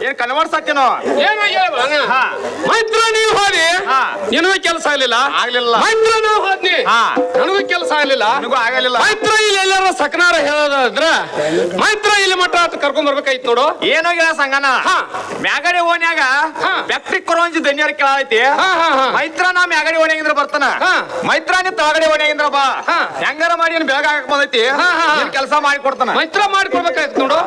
ಏನ್ ಕನ್ವರ್ಸಾಕೇನೋ ಏನು ಮೈತ್ರ ನೀವು ಹೋದಿ ನಿನಗೂ ಕೆಲಸ ಆಗ್ಲಿಲ್ಲ ಮೈತ್ರ ನಾವು ಹೋದ್ನಿ ನನಗೂ ಕೆಲಸ ಆಗ್ಲಿಲ್ಲ ಮೈತ್ರ ಇಲ್ಲಿ ಎಲ್ಲಾರ ಸಕನಾರ ಹೇಳೋದ್ರ ಮೈತ್ರ ಇಲ್ಲಿ ಮಠ ಕರ್ಕೊಂಡ್ ಬರ್ಬೇಕಾಯ್ತು ನೋಡು ಏನೋಗಿಲ್ಲ ಸಂಗನ ಮ್ಯಾಗಡಿ ಓಣ್ಯಾಗ ಫ್ಯಾಕ್ಟ್ರಿ ಕೊರೋಂಜಿ ಧನ್ಯರ ಕೇಳೈತಿ ಮೈತ್ರ ನಾ ಮ್ಯಾಗಡಿ ಓಣ್ಯಾಗಿಂದ್ರ ಬರ್ತಾನ ಮೈತ್ರ ನೀ ತಳಗಡೆ ಓಣ್ಯಾಗಿಂದ್ರ ಬಾ ಹೆಂಗಾರ ಮಾಡಿ ಏನ್ ಬೆಳಗ ಹಾಕಕ್ ಬಂದೈತಿ ಕೆಲಸ ಮಾಡಿ ಕೊಡ್ತಾನ ಮೈತ್ರ ಮಾಡಿ ಕೊಡ್ಬೇಕಾಯ್ತು ನೋಡು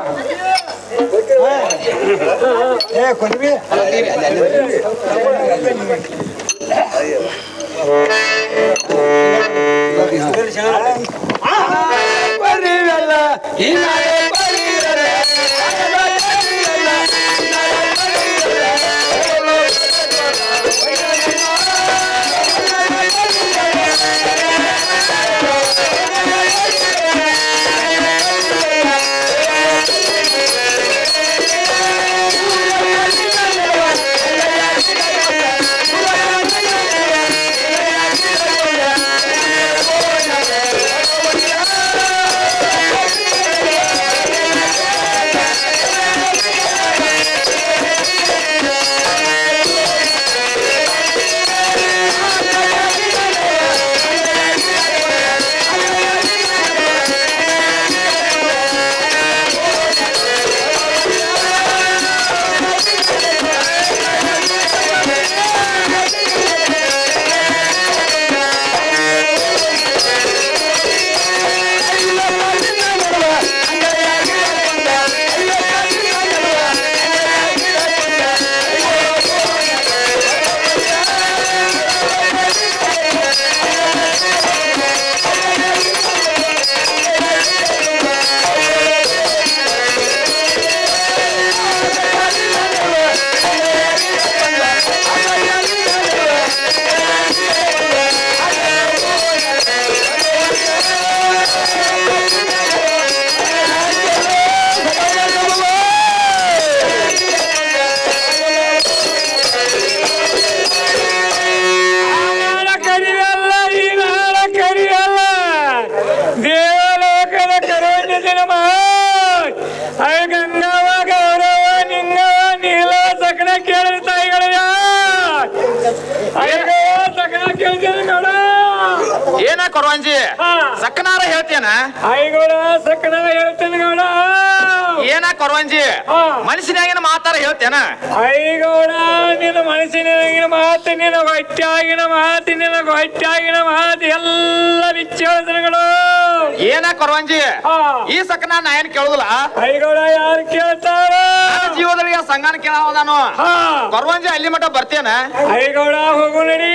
ಏನ ಕೊರವಂಜಿ ಸಕ್ಕನಾರ ಹೇಳ್ತೇನ ಐಗೋಡ ಸಕ್ಕನಾರ ಹೇಳ್ತೇನೆ ಗೌಡ ಏನ ಕೊರವಂಜಿ ಮನುಷ್ಯನಾಗಿನ ಮಾತಾರ ಹೇಳ್ತೇನ ಐಗೋಡ ನಿನ್ನ ಮನುಷ್ಯನಾಗಿನ ಮಾತು ನಿನ್ನ ಹೊಟ್ಟಾಗಿನ ಮಾತು ನಿನ್ನ ಹೊಟ್ಟಾಗಿನ ಮಾತು ಎಲ್ಲ ಬಿಚ್ಚ ಹೇಳ್ತೇನೆಗಳು ಏನ ಕೊರವಂಜಿ ಈ ಸಕ್ಕನ ನಾ ಏನ್ ಕೇಳುದಿಲ್ಲ ಐಗೋಡ ಯಾರು ಕೇಳ್ತಾರ ಜೀವದೊಳಗೆ ಸಂಗಾನ ಕೇಳೋದಾನು ಕೊರವಂಜಿ ಅಲ್ಲಿ ಮಟ್ಟ ಬರ್ತೇನ ಐಗೋಡ ಹೋಗು ನಡಿ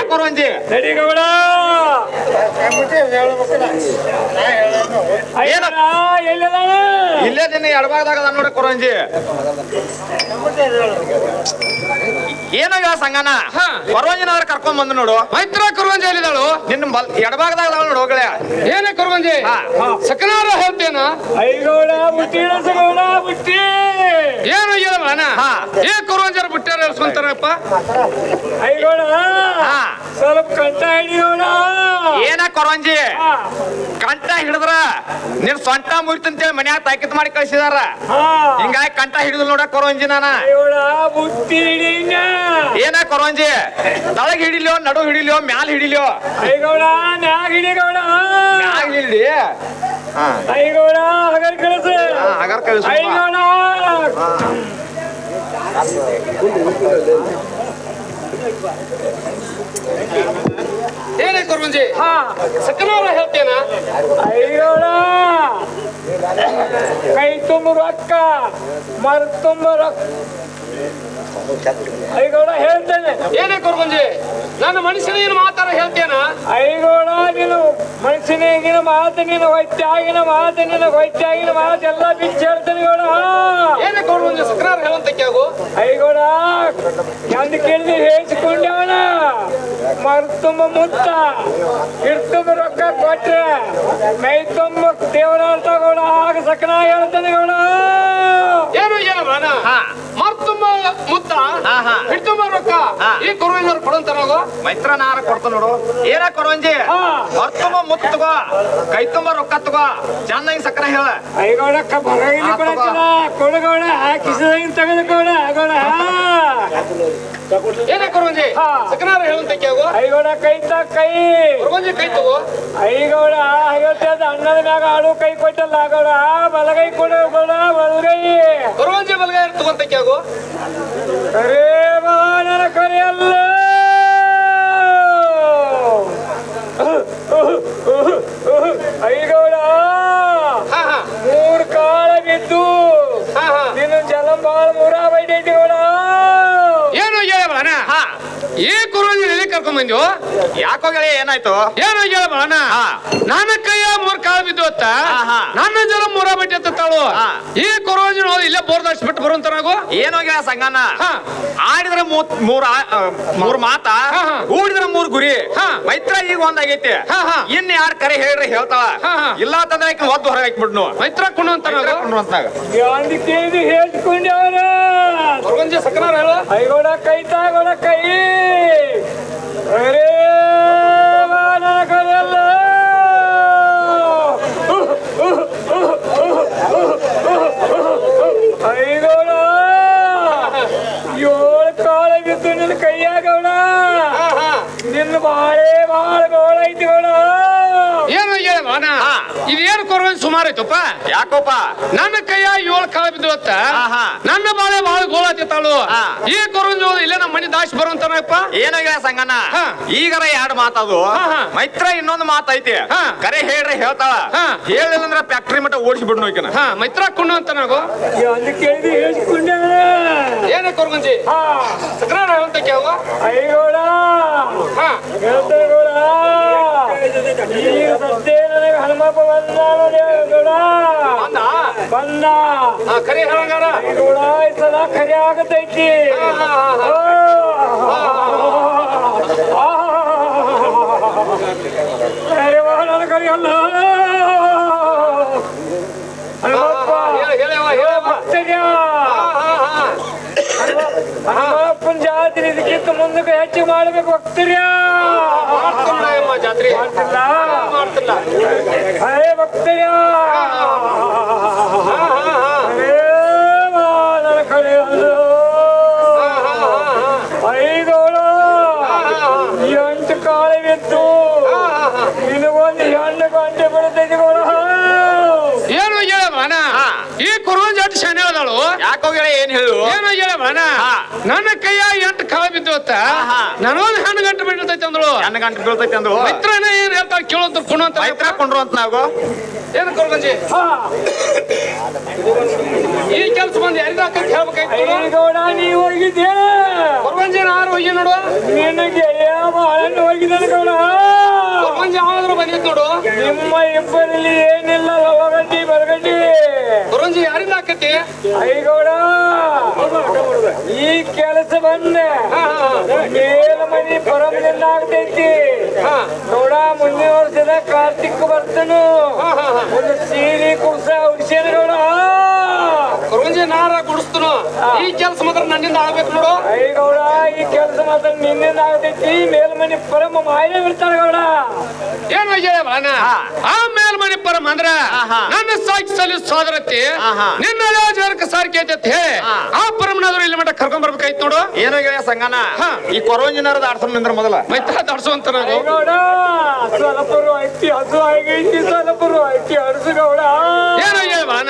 ಕೊರವಂಜಿ ನಡಿ ಗೌಡ ಇಲ್ಲೇ ದಿನ ಎಡಭಾಗದಾಗ ನೋಡಿ ಕೊರವಂಜಿ ಏನೋ ಸಂಗನ ಕೊರವಂಜಿನವ್ರ ಕರ್ಕೊಂಡ್ ಬಂದು ನೋಡು ಮೈತ್ರ ಕೊರವಂಜಿ ಎಲ್ಲಿದಾಳು ನಿನ್ನ ಎಡಭಾಗದಾಗ ನೋಡು ಹೋಗಳೆ ಏನೇ ಕೊರವಂಜಿ ಸಕನಾರ ಹೇಳ್ತೇನ ಐಗೋಡ ಬುಟ್ಟಿ ಗೌಡ ಬುಟ್ಟಿ ಏನು ಹೇಳೋಣ ಏ ಕೊರವಂಜರ ಬುಟ್ಟ್ಯಾರ ಹೇಳ್ಸ್ಕೊಂತಾರಪ್ಪ ಐಗೋಡ ಸ್ವಲ್ಪ ಕಂಠ ಹಿಡಿಯೋಣ ಏನ ಕೊರವಂಜಿ ಕಂಠ ಹಿಡಿದ್ರ ನಿನ್ ಸೊಂಟ ಮುರಿತಂತೇಳಿ ಮನ್ಯಾಗ ತಾಕಿತ್ ಮಾಡಿ ಕಳ್ಸಿದಾರ ಹಿಂಗಾಗಿ ಕಂಠ ಹಿಡಿದು ನೋಡ ಕೊರವಂಜಿ ನಾನ ಬುಟ್ಟಿ ಏನ ಕೊರವಂಜಿ ತಳಗ್ ಹಿಡಿಲಿಯೋ ನಡು ಹಿಡಿಲಿಯೋ ಮ್ಯಾಲ ಹಿಡಿಲಿಯೋ ಐಗೋಡ ಮ್ಯಾಗ ಹಿಡಿಗೋಣ ಮ್ಯಾಗ ಹಿಡಿ ಐಗೋಡ ಹಗರ್ ಕಳಿಸ ಹಗರ್ ಕಳಿಸ ಐಗೋಡ ಏನೇ ಕೊರವಂಜಿ ಸಕನಾರ ಹೇಳ್ತೇನ ಐಗೋಡ ಕೈ ತುಂಬ ರೊಕ್ಕ ಮರ್ ತುಂಬ ರೊಕ್ಕ ಐಗೋಡ ಹೇಳ್ತೇನೆ ಏನೇ ಕೊರವಂಜಿ ನನ್ನ ಮನುಷ್ಯನಿಗಿನ ಮಾತಾಡ ಹೇಳ್ತೇನ ಐಗೋಡ ನೀನು ಮನುಷ್ಯನಿಗಿನ ಮಾತು ನೀನು ಹೊಟ್ಟಾಗಿನ ಮಾತು ನಿನ್ನ ಹೊಟ್ಟಾಗಿನ ಮಾತು ಎಲ್ಲ ಬಿಚ್ಚಿ ಹೇಳ್ತೇನೆ ಗೌಡ ಏನೇ ಕೊರವಂಜಿ ಸಕನಾರ ಹೇಳಂತ ಕ್ಯಾಗು ಐಗೋಡ ಎಂದು ಕೇಳಿದ್ರೆ ಹೇಳಿಸಿಕೊಂಡವನ ಮರ್ ತುಂಬ ಮುತ್ತ ಇರ್ತುಂಬ ರೊಕ್ಕ ಕೊಟ್ರೆ ಮೈ ತುಂಬ ದೇವರಾರ್ಥ ಗೌಡ ಆಗ ಸಕನ ಹೇಳ್ತೇನೆ ಗೌಡ ಏನು ಮರ್ ತುಂಬ ಮುತ್ತ ಹಿಡ್ತುಂಬ ರೊಕ್ಕ ಈ ಕೊರವಂಜಿ ಕೊಡಂತಾನೋ ಮೈತ್ರ ನಾರ ಕೊಡ್ತ ನೋಡು. ಏನ ಕೊರವಂಜಿ ಹೊರ್ತುಂಬ ಮುತ್ತು ತಗೋ, ಕೈ ತುಂಬ ರೊಕ್ಕ ತಗೋ, ಚೆನ್ನಾಗಿ ಸಕ್ಕರೆ ಹೇಳ. ಐಗೋಡ ಬರಗಿಲಿ ಕೊಡಗೋಡ ಕಿಸದಂಗ ತೆಗೆದುಕೋಡ ಆಗೋಡ ಏನೇ ಕೊರವಂಜಿ ಸಕನಾರ ಹೇಳುವಂತ ಕೇಗೋ. ಐಗೋಡ ಕೈತ ಕೈ ಕೊರವಂಜಿ ಕೈ ತಗೋ. ಐಗೋಡ ಹೇಳ್ತದ ಅಣ್ಣದ ಮ್ಯಾಗ ಆಡು ಕೈ ಕೊಟ್ಟಲ್ಲ ಆಗೋಡ ಬಲಗೈ ಕೊಡ ಬಲಗೈ ಕೊರವಂಜಿ ಬಲಗೈ ತಗೊಂತ ಕೇಗೋ. ಕರೇ ಬಾನರ ಕರೆಯಲ್ಲ ಐಗೋಡ ಮೂರ್ ಕಾಳ ಬಿದ್ದು ನಿನ್ನ ಜಲಂ ಬಾಳ ಮೂರ ಬೈದೈತಿ ಗೋಡ. ಏನು ಹೇಳಬಾನ ಈ ಕುರುವಂಜಿ ಎಲ್ಲಿ ಕರ್ಕೊಂಡ್ ಬಂದ್ಯೋ? ಯಾಕೋ ಗೆಳೆಯ ಏನಾಯ್ತು? ಏನು ಹೇಳಬಾನ ನನ್ನ ಕೈಯ ಮೂರ್ ಕಾಳ ಬಿದ್ದು ಅತ್ತ ನನ್ನ ಜಲ ಮೂರ ಬೈಟಿ ಅತ್ತಾಳು. ಈ ಕುರುವಂಜಿ ಇಲ್ಲೇ ಬೋರ್ದಾಸ್ ಬಿಟ್ಟು ಬರುವಂತ ನಾವು ಏನೋ ಗೆಳೆಯ ಸಂಗನ ಆಡಿದ್ರ ಮೂರ್ ಮಾತ ಕೂಡಿದ್ರ ಮೂರ್ ಗುರಿ. ಮೈತ್ರ ಈಗ ಒಂದಾಗೈತಿ. ಇನ್ ಯಾರ್ ಕರೆ ಹೇಳ್ರಿ ಹೇಳ್ತಾಳ, ಇಲ್ಲ ಅಂತಂದ್ರೆ ಒದ್ದು ಹೊರಗೆ ಹಾಕ್ಬಿಡ್ನು. ಮೈತ್ರ ಕುಣ್ಣಂತ ಹೇಳ್ಕೊಂಡ್ರಿ ಸಕನಾರ ಹೇಳು. ಐಗೋಡ ಕೈ ತಾಗೋಡ ಕೈ ಅರೇ ಕರೆಯಲ್ಲ ಐಗೋಡ ಏಳು ಕಾಳ ಬಿದ್ದು ನಿನ್ನ ಕೈಯಾಗವಳ ನಿನ್ನ ಬಾಳೆ ಬಾಳ ಗೋಳ ಐತಿ ಗೋಳ. ಏನು ಹೇಳವನ ಇದೇನು ಕೊರವಂಜಿ ಸುಮಾರು ಐತಪ್ಪ? ಯಾಕೋಪ ನನ್ನ ಕೈಯ ಏಳು ಕಾಳ ಬಿದ್ದವತ್ತ ನನ್ನ ಬಾಳೆ ಬಾಳ ಗೋಳ ಹತ್ತಿತ್ತಾಳು. ಈ ಕೊರವಂಜಿ ಇಲ್ಲೇ ನಮ್ಮ ಮನೆ ದಾಸಿ ಬರುವಂತನಪ್ಪ. ಏನೋ ಗೆಳೆಯ ಸಂಗನ ಈಗರ ಎರಡು ಮಾತದು. ಮೈತ್ರ ಇನ್ನೊಂದು ಮಾತೈತಿ, ಕರೆ ಹೇಳ್ರಿ ಹೇಳ್ತಾಳ, ಹೇಳಿಲ್ಲ ಅಂದ್ರೆ ಫ್ಯಾಕ್ಟ್ರಿ ಮಟ್ಟ ಓಡಿಸಿ ಬಿಡ್ನು ಈಕಿನ. ಮೈತ್ರ ಕುಣ್ಣು ಅಂತ ನಾವು ಕೇಳಿದ್ವಿ ಹೇಳಿಸ್ಕೊಂಡೆ. ಏನೇ ಕೊರವಂಜಿ ಸಕ್ರಾರ ಅಂತ ಕೇಳುವ. ಐಗೋಡ ಹೇಳ್ತೇವೆ ಗೋಡ ಈಗ ಸದ್ಯ ನನಗೆ ಹನುಮಪ್ಪ ಬಂದ ಕರಿ ಹೇಳಂಗಾರ ಐಗೋಡ ಈ ಸಲ ಕರಿ ಆಗತೈತಿ. ನಾನು ಕರಿಯಲ್ಲ ಹನುಮಪ್ಪನ ಜಾತ್ರೆ ಇದಕ್ಕಿಂತ ಮುಂದಕ್ಕೆ ಹೆಚ್ಚು ಮಾಡ್ಬೇಕು ಭಕ್ತರ್ಯ. ಜಾತ್ರೆ ಮಾಡ್ತಿಲ್ಲ ಹರೇ ಭಕ್ತರ್ಯ ನನ್ನ ಕರೆಯಲ್ಲ. ಐಗೋಳ ಎಂಟು ಕಾಳವಿತ್ತು ನಿನಗೊಂದು ಹೆಣ್ಣು ಗಂಟೆ ಬರುತ್ತೈತಿ ಗೋಳ. ಏನು ಹೇಳಬಾನ ಈ ಕುರುವಂಜಿ ಅಟ್ಟು ಶಾನೆ ಹೇಳ್ದಾಳು. ಯಾಕೋ ಗೆಳೆಯ ಏನ್ ಹೇಳು? ಏನು ಹೇಳಬಾನ ನನ್ನ ಕೈಯ ಎಂಟು ಕಾಳ ಬಿದ್ದವತ್ತ ನನಗೊಂದು ಹೆಣ್ಣು ಗಂಟೆ ಬಿಡ್ತೈತಿ ಅಂದಳು. ಹೆಣ್ಣು ಗಂಟೆ ಬೀಳ್ತೈತಿ ಅಂದ್ರು. ಮೈತ್ರನೇ ಏನ್ ಹೇಳ್ತಾಳ ಕೇಳಂತ ಕುಣಂತ ಮೈತ್ರ ಕೊಂಡ್ರು ಅಂತ ನಾವು. ಏನು ಕೊರವಂಜಿ ಈ ಕೆಲಸ ಬಂದು ಯಾರಿಗಾಕ ಹೇಳ್ಬೇಕಾಯ್ತು. ನೀ ಹೋಗಿದ್ದೆ ಕೊರವಂಜಿ ನಾರು ಹೋಗಿ ನೋಡು. ನಿನಗೆ ಬಾಳನ್ನು ಹೋಗಿದ್ದಾನೆ ಗೌಡ. ಕೊರವಂಜಿ ಯಾವಾದ್ರೂ ಬಂದಿದ್ ನೋಡು. ನಿಮ್ಮ ಇಬ್ಬರಲ್ಲಿ ಏನಿಲ್ಲ ಲವಗಡ್ಡಿ ಬರಗಡ್ಡಿ. ಕೊರವಂಜಿ ಯಾರಿಂದ ಹಾಕತಿ? ಐಗೌಡ ಈ ಕೆಲಸ ಬಂದೆ ಮೇಲ್ಮನಿ ಪರಮದಿಂದ ಆಗ್ತೈತಿ ನೋಡ. ಮುಂದಿನ ವರ್ಷದ ಕಾರ್ತಿಕ್ ಬರ್ತನು ಒಂದು ಸೀರೆ ಕುಡ್ಸ ಹುಡ್ಸೇನ ಗೌಡ. ಕೊರವಂಜಿ ನಾರ ಗುಡಿಸ್ತನು. ಈ ಕೆಲಸ ಮಾತ್ರ ನನ್ನಿಂದ ಆಗ್ಬೇಕು ನೋಡು. ಐಗೌಡ ಈ ಕೆಲಸ ಮಾತ್ರ ನಿನ್ನಿಂದ ಆಗ್ತೈತಿ. ಮೇಲ್ಮನಿ ಪರಮ ಮಾಯ ಬಿಡ್ತಾಳ ಗೌಡ. ಏನು ಹೇಳಬಾನ ಆ ಮೇಲ್ಮನಿ ಪರಮ ಅಂದ್ರ ನನ್ನ ಸಾಕ್ಷಿ ಸಲ್ಲಿ ಸೋದರತಿ ನಿನ್ನ ಜರಕ ಸಾರಿಗೆ ಐತೆ ಹೇಳಿ ಆ ಪರಮನಾದ್ರು ಇಲ್ಲಿ ಮಟ್ಟ ಕರ್ಕೊಂಡ್ ಬರ್ಬೇಕಾಯ್ತು ನೋಡು. ಏನೋ ಗೆಳೆಯ ಸಂಗನ ಈ ಕೊರವಂಜಿನಾರದ ಆಡ್ಸಮ್ ನಿಂದ್ರ ಮೊದಲ ಮೈತ್ರ ತಡ್ಸುವಂತ ನಾವು ಸ್ವಲ್ಪರು ಐತಿ ಹಸು ಆಗೈತಿ ಸ್ವಲ್ಪರು ಐತಿ ಹಡಸು ಗೌಡ. ಏನೋ ಹೇಳಬಾನ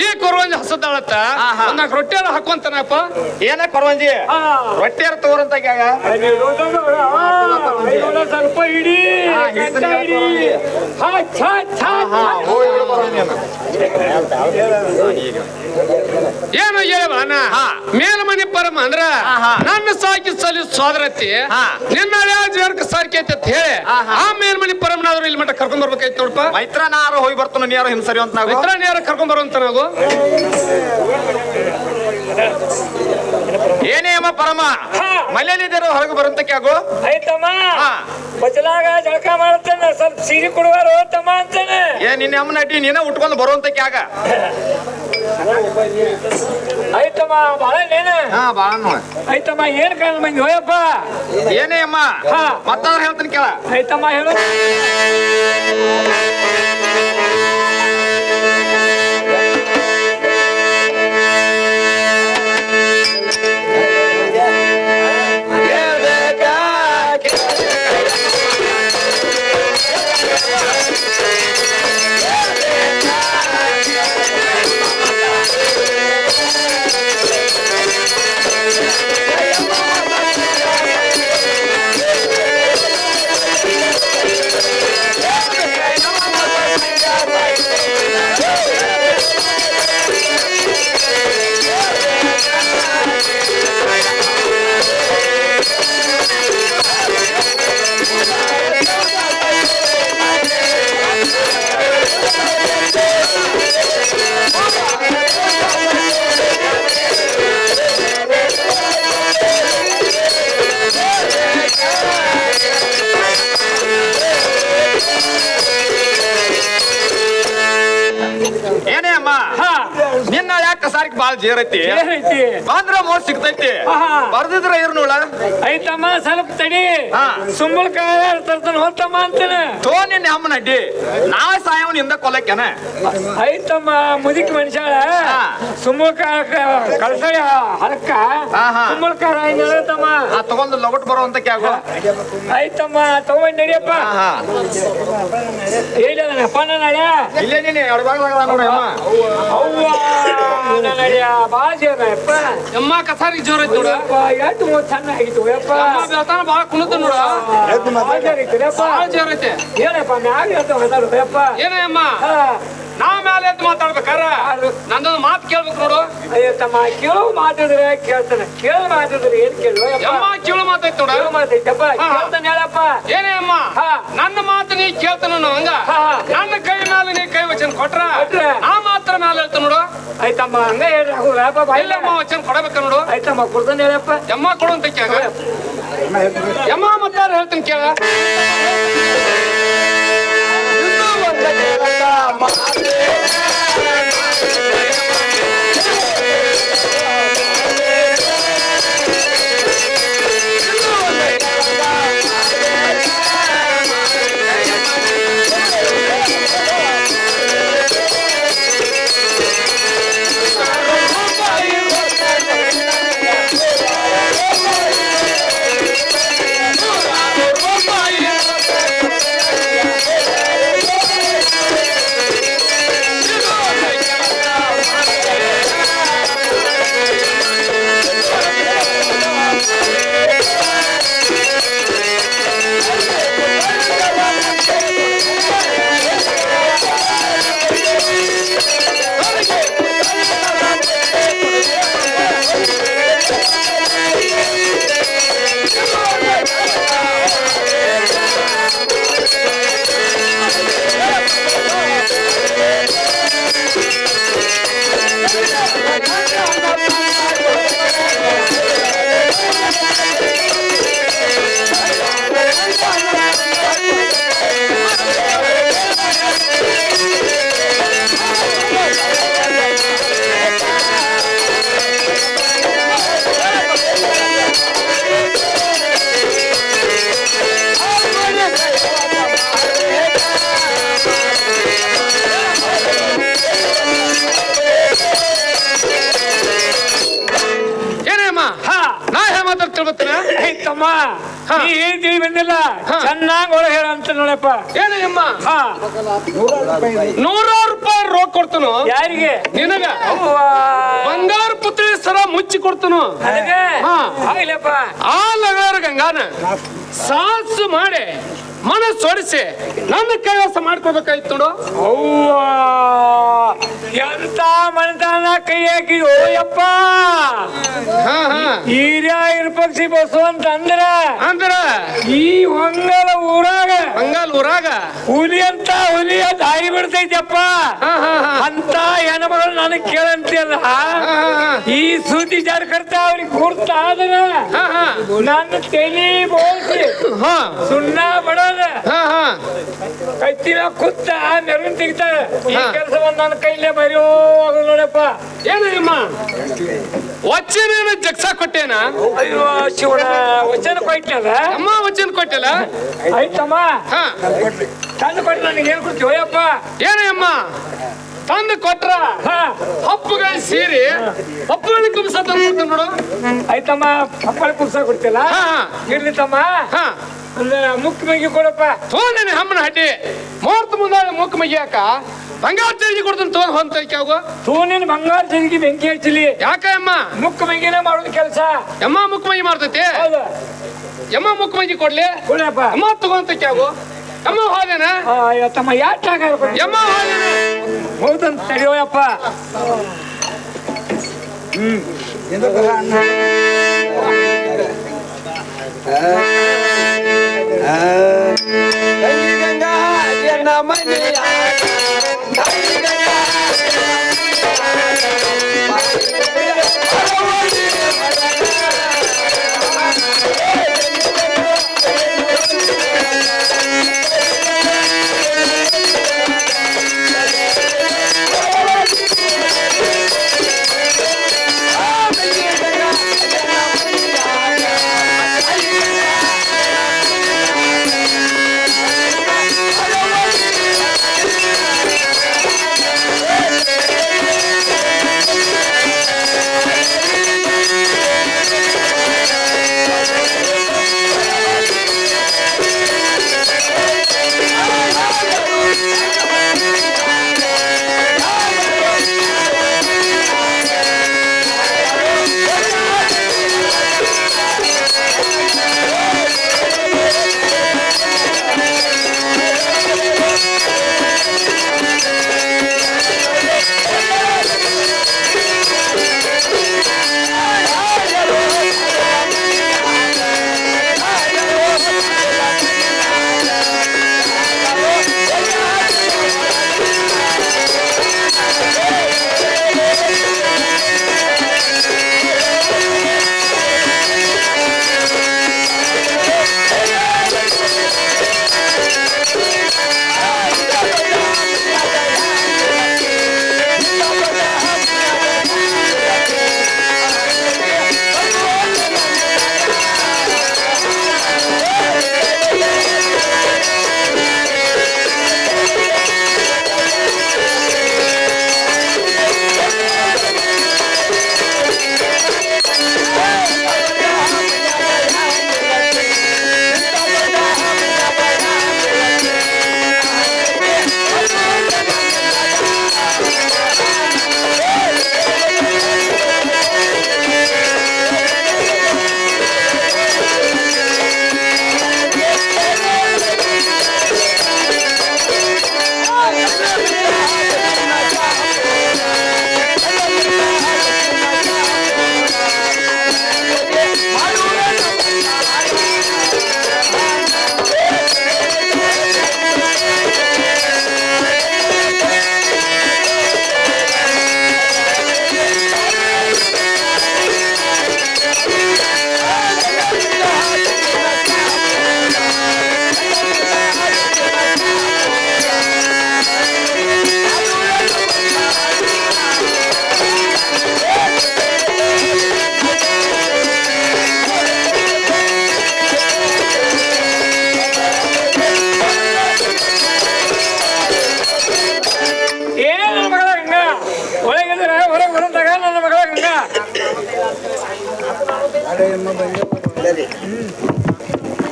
ಈ ಕೊರವಂಜಿ ಹಸದಾಳತ್ತ ಒಂದ್ ರೊಟ್ಟಿ ಎಲ್ಲ ಹಾಕುವಂತನಪ್ಪ. ಏನ ಕೊರವಂಜಿ ರೊಟ್ಟಿಯಾರ ತಗೋರಂತ ಸ್ವಲ್ಪ ಹಿಡಿ ಏನು ಹೇಳಬಾನ ಮೇಲ್ಮನಿ ಪರಮ ಅಂದ್ರ ನನ್ನ ಸಾಕಿ ಸಲಿ ಸೋದರತಿ ನಿನ್ನ ಜರ್ಕ ಸಾರ್ಕೆ ಅಂತ ಹೇಳಿ ಆ ಮೇಲ್ಮನಿ ಪರಮನಾದ್ರು ಇಲ್ಲಿ ಮಟ್ಟ ಕರ್ಕೊಂಡ್ ಬರ್ಬೇಕಾಯ್ತು ನೋಡಪ್ಪ. ಮೈತ್ರ ನಾರು ಹೋಗಿ ಬರ್ತಾನ ನೀರು ಹಿಂಸರಿ ಅಂತ ನಾವು. ಮೈತ್ರ ನೇರ ಕರ್ಕೊಂಡ್ ಬರುವಂತ ನಾವು. ಏನೇ ಅಮ್ಮ ಪರಮ ಮಲ್ಯಲಿದ್ದೀರ ಹೊರಗೆ ಬರುವಂತಕ್ಕೆ ಆಗು. ಆಯ್ತಮ್ಮ ಬಚ್ಚಲಾಗ ಜಳಕ ಮಾಡ್ತೇನೆ ಸ್ವಲ್ಪ ಸೀರೆ ಕೊಡುವಾರು ತಮ್ಮ ಅಂತೇನೆ. ನಿನ್ನ ಅಮ್ಮ ನಟಿ ನೀನ ಉಟ್ಕೊಂಡು ಬರುವಂತಕ್ಕೆ ಆಗ. ಆಯ್ತಮ್ಮ ಬಾಳ ನೇನ ಹಾ ಬಾಳ ನೋಡ ಆಯ್ತಮ್ಮ ಏನ್ ಕಾರಣ ಬಂದಿ ಹೋಯಪ್ಪ ಏನೇ ಅಮ್ಮ ಹಾ. ಮತ್ತಾದ್ರೆ ಹೇಳ್ತೀನಿ ಕೇಳ ಆಯ್ತಮ್ಮ ಹೇಳು ಏನೇ ಅಮ್ಮ ಹಾ ನಿನ್ನ ಯಾಕೆ ಕಸಾರಿಕ್ ಬಾಳ ಜೇರೈತಿ ಏನೈತಿ ಬಂದ್ರ ಮೋಸ್ ಸಿಗ್ತೈತಿ ಆಹಾ. ಬರ್ದಿದ್ರ ಇರ್ನುಳ ಆಯ್ತಮ್ಮ ಸ್ವಲ್ಪ ತಡಿ ಹಾ. ಸುಂಬಳಕಾಯ ತರ್ತಾನ ಹೊತ್ತಮ್ಮ ಅಂತಾನೆ ತೋ ನಿನ್ನ ಅಮ್ಮನ ಅಡ್ಡಿ ನಾಳೆ ಸಾಯವನ್ ಹಿಂದ ಕೊಲ್ಲಕ್ಕೇನ ಆಯ್ತಮ್ಮ ಮುದುಕಿ ಮನುಷ್ಯಾಳ ಹಾ. ಸುಂಬಳಕಾಯ ಕಳ್ಸಳ ಹರಕ್ಕ ಆಹಾ. ಸುಂಬಳಕಾಯ ತಮ್ಮ ಆ ತಗೊಂಡು ಲೊಗಟ್ ಬರುವಂತ ಕ್ಯಾಗು ಆಯ್ತಮ್ಮ ತಗೊಂಡ್ ನಡಿಯಪ್ಪ ಹಾ ಹೇಳಿದ ಪಣ್ಣ ನಡ್ಯ ಇಲ್ಲೇ ನೀನೆ ಎಡಬಾಗ್ಲಾಗ ನೋಡಿ ಅಮ್ಮ ಅವ್ವ ನಡ್ಯ ಬಾಳ ಜೋರಪ್ಪ ಎಮ್ಮ ಕಸಾರಿ ಜೋರ್ ಐತಿ ನೋಡ ಎಷ್ಟು ಚಂದ ಆಗಿತ್ತು ಯಪ್ಪ ಬೆಳ್ತಾನ ಬಾಳ ಕುಣತ ನೋಡ ಬಾಳ ಜೋರ್ ಐತಿ ಏನಪ್ಪ ಮ್ಯಾಗ ಹೇಳ್ತಾವ ಯಪ್ಪ ಏನಮ್ಮ ನಾ ಮ್ಯಾಲೆ ಎದ್ದು ಮಾತಾಡ್ಬೇಕಾರ ನಂದೊಂದು ಮಾತು ಕೇಳ್ಬೇಕು ನೋಡು ಅಯ್ಯೋ ತಮ್ಮ ಕೇಳು ಮಾತಾಡಿದ್ರೆ ಕೇಳ್ತಾನೆ ಕೇಳು ಮಾತಾಡಿದ್ರೆ ಏನ್ ಕೇಳು ಎಮ್ಮ ಕಿವಳು ಮಾತೈತಿ ನೋಡ ಕೇಳು ಮಾತೈತಪ್ಪ ಕೇಳ್ತಾನೆ ಹೇಳಪ್ಪ ಏನೇ ಅಮ್ಮ ಹಾ. ನನ್ನ ಮಾತು ನೀ ಕೇಳ್ತಾನ ಹಂಗ ಹಾ. ನನ್ನ ಕೈ ಮೇಲೆ ನೀ ಕೈ ವಚನ ಕೊಟ್ರ ಕೊಟ್ರೆ? ನಾ ಮಾತ್ರ ಮ್ಯಾಲೆ ಹೇಳ್ತ ನೋಡು ಆಯ್ತಮ್ಮ ಹಂಗ ಹೇಳ್ರಿ ಯಪ್ಪ ಬಾಯಿಲ್ಲ ಇಲ್ಲಮ್ಮ ವಚನ ಕೊಡಬೇಕ ನೋಡು ಆಯ್ತಮ್ಮ ಕೊಡ್ತಾನೆ ಹೇಳಪ್ಪ ಎಮ್ಮ ಕೊಡು ಅಂತ ಕೇಳ ಎಮ್ಮ ಮತ್ತಾರ ಹೇಳ್ತೀನಿ ಕೇಳ ಆಯ್ತಮ್ಮ ನೀ ಏನ್ ತಿಳಿ ಬಂದಿಲ್ಲ ಚೆನ್ನಾಗಿ ಒಳಗೆ ಹೇಳ ಅಂತ ನೋಡಪ್ಪ ಏನಮ್ಮ ಹಾ ₹100 ರೊಕ್ಕ ಕೊಡ್ತನು ಯಾರಿಗೆ ನಿನಗ ಅವ್ವ ಬಂಗಾರ ಪುತ್ರಿ ಸರ ಮುಚ್ಚಿ ಕೊಡ್ತನು ನನಗೆ ಹಾ. ಆಗ್ಲಪ್ಪ ಆ ಲಗಾರ ಗಂಗಾನ ಸಾಹಸ ಮಾಡಿ ಮನಸ್ಸೊಡಿಸಿ ನನ್ನ ಕೈವಾಸ ಮಾಡ್ಕೋಬೇಕಾಯ್ತು ನೋಡು ಅವ್ವ ಎಂತ ಮನತನ ಕೈ ಹಾಕಿದ್ವು ಯಪ್ಪ ಹಿರಿಯ ಇರ್ಪಕ್ಷಿ ಬಸವಂತ ಅಂದ್ರ ಈ ಹೊಂಗಲ ಊರಾಗ ಹುಲಿ ಅಂತ ಹುಲಿಯ ದಾರಿ ಬಿಡ್ತೈತಪ್ಪ ಅಂತ ಹೆಣ್ಮಗಳು ನನಗ್ ಕೇಳಂತಿಲ್ಲ ಈ ಸುದ್ದಿ ಜಾರಕರ್ತ ಅವ್ರಿಗೆ ಗುರ್ತಾದ್ರ ನನ್ನ ತಲೆ ಬೋಳ್ಸಿ ಸುಣ್ಣ ಬಡೋದ ಕೈತಿನ ಕುತ್ತ ಮೆರವನ್ ತೆಗಿತಾರ ಈ ಕೆಲಸವನ್ನ ನನ್ನ ಕೈಲೇ ಬರೆಯೋ ನೋಡಪ್ಪ ಏನಮ್ಮ ವಚನೇನ ಜಗ್ಸ ಕೊಟ್ಟೇನ ಅಯ್ಯೋ ಶಿವನ ವಚನ ಕೊಯ್ತಲ್ಲ ಅಮ್ಮ ವಚನ ಕೊಟ್ಟಿಲ್ಲ ಆಯ್ತಮ್ಮ ಹಾ ತಂದು ಕೊಟ್ಟು ನನಗೆ ಏನ್ ಕೊಡ್ತೀವಿ ಅಯ್ಯಪ್ಪ ಏನಮ್ಮ ತಂದು ಕೊಟ್ರ ಹಪ್ಪುಗಳ ಸೀರೆ ಹಪ್ಪುಗಳಿಗೆ ಕುಂಸ ತಂದು ನೋಡು ಆಯ್ತಮ್ಮ ಪಪ್ಪಳ ಕುರ್ಸ ಕೊಡ್ತಿಲ್ಲ ಹಾ ಇರ್ಲಿ ತಮ್ಮ ಹಾ ಅಂದ್ರೆ ಮುಖ್ಯ ಮಗಿ ಕೊಡಪ್ಪ ತೋನೆ ಹಮ್ಮನ ಹಡ್ಡಿ ಮುಹೂರ್ತ ಮುಂದಾಳೆ ಮುಖ ಮಗಿಯಾಕ ಬಂಗಾರ ಚರಿಗೆ ಕೊಡ್ತಾನೆ ತೋನ್ ಹೊಂತೈಕೆ ಅವು ತೂನಿನ ಬಂಗಾರ ಜರಿಗೆ ಬೆಂಕಿ ಹಚ್ಚಲಿ ಯಾಕ ಅಮ್ಮ ಮುಖ್ಯ ಮಗಿನೇ ಮಾಡೋದು ಕೆಲಸ ಯಮ್ಮ ಮುಖ ಮಗಿ ಮಾಡ್ತೈತಿ ಹೌದು ಯಮ್ಮ ಮುಖ ಮಗಿ ಕೊಡ್ಲಿ ಕೊಡಪ್ಪ ಅಮ್ಮ ತಗೊಂತೈಕೆ ಅವು ಅಮ್ಮ ಹೋದೇನ ತಮ್ಮ ಯಾಟಾಗ ಯಮ್ಮ ಹೋದೇನ ಹೌದಂತ ತಡಿಯೋಯಪ್ಪ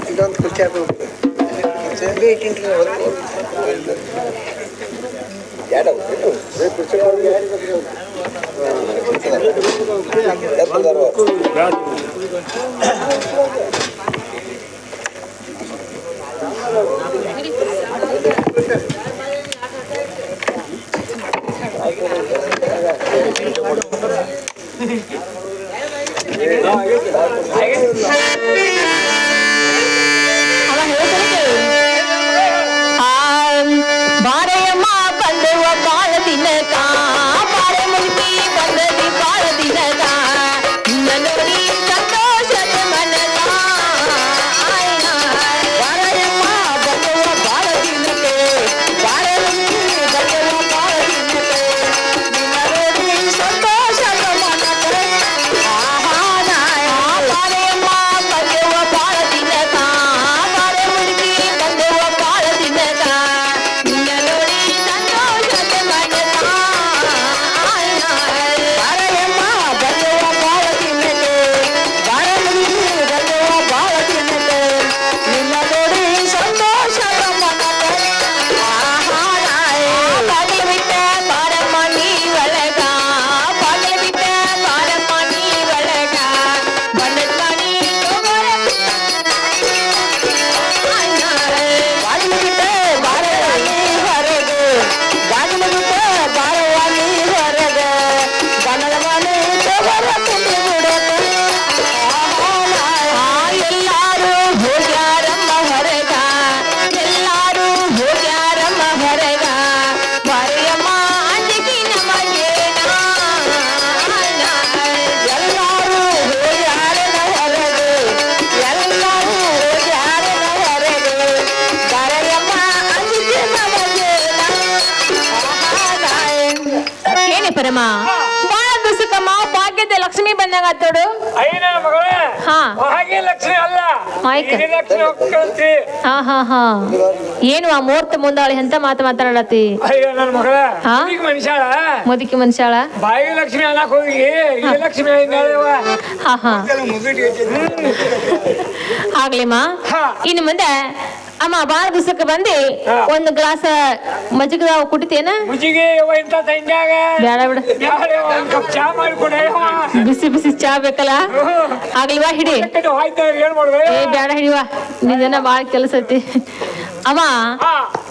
ಇದೊಂದು ಖುಷಿ ಆಗ್ಬೋದು ಬಾರೆಯಮ್ಮ ಬಂದೆವ ಬಾಳ ದಿನಕ ಬಾರೆ ಮುಲ್ಕಿ ಬಂದದಿ ಬಾಳ ದಿನಕ ನೋಡಿ ಸಂತೋಷದ ಮನಕ ಬಾರೆಯಮ್ಮ ಬಂದೆವ ಬಾಳ ದಿನಕ್ಕೆ ಬಾರೆ ಮುಲ್ಕಿ ಬಂದೆವ ಬಾಳ ದಿನಕ್ಕೆ ನೋಡಿ ಸಂತೋಷದ ಮನಕ ಆಹಾ ಲಕ್ಷಣಾಗ ಆತೋಡು ಅಯ್ಯ ನನ್ನ ಮಗಳೇ ಹಾ ಹಾಗೆ ಲಕ್ಷಣ ಅಲ್ಲ ಮಾಯ್ಕ. ಈ ಲಕ್ಷಣ ಹೋಗ್ಕಂತ್ರಿ ಹಾ ಹಾ ಹಾ ಏನು ಆ ಮುಹೂರ್ತ ಮುಂದಾಳಿ ಎಂತ ಮಾತಾಡಲತ್ತಿ ಅಯ್ಯೋ ನನ್ನ ಮಗಳ ಹಾ? ಈಗ ಮನುಷ್ಯಾಳ ಮುದುಕಿ ಮನುಷ್ಯಾಳ ಬಾಯಿ ಲಕ್ಷ್ಮಿ ಅನ್ನಕ್ ಹೋಗಿ ಈ ಲಕ್ಷ್ಮಿ ಹಿಂಗಾಳವ ಹಾ ಹಾ ಆಗ್ಲಿಮ್ಮ ಹಾ. ಇನ್ನು ಮುಂದೆ ಅಮ್ಮ ಬಾಳ ದಿವಸಕ್ಕೆ ಬಂದಿ ಒಂದು ಗ್ಲಾಸ್ ಮಜ್ಜಿಗೆ ಕುಡಿತೇನ ಮುಜಿಗೆ ಇಂತ ತಂಡ್ಯಾಗ ಬೇಡ ಬಿಡ ಒಂದ್ ಕಪ್ ಚಾ ಮಾಡಿಕೊಡೆ ಬಿಸಿ ಬಿಸಿ ಚಾ ಬೇಕಲ್ಲ ಆಗ್ಲಿವಾ ಹಿಡಿ ಹೋಯ್ತ ಏನ್ ಮಾಡ್বে ಏ ಬೇಡ ಹಿಡಿವಾ ನಿಜನ ಬಾಳ ಕೆಲಸ ಐತಿ ಅಮ್ಮ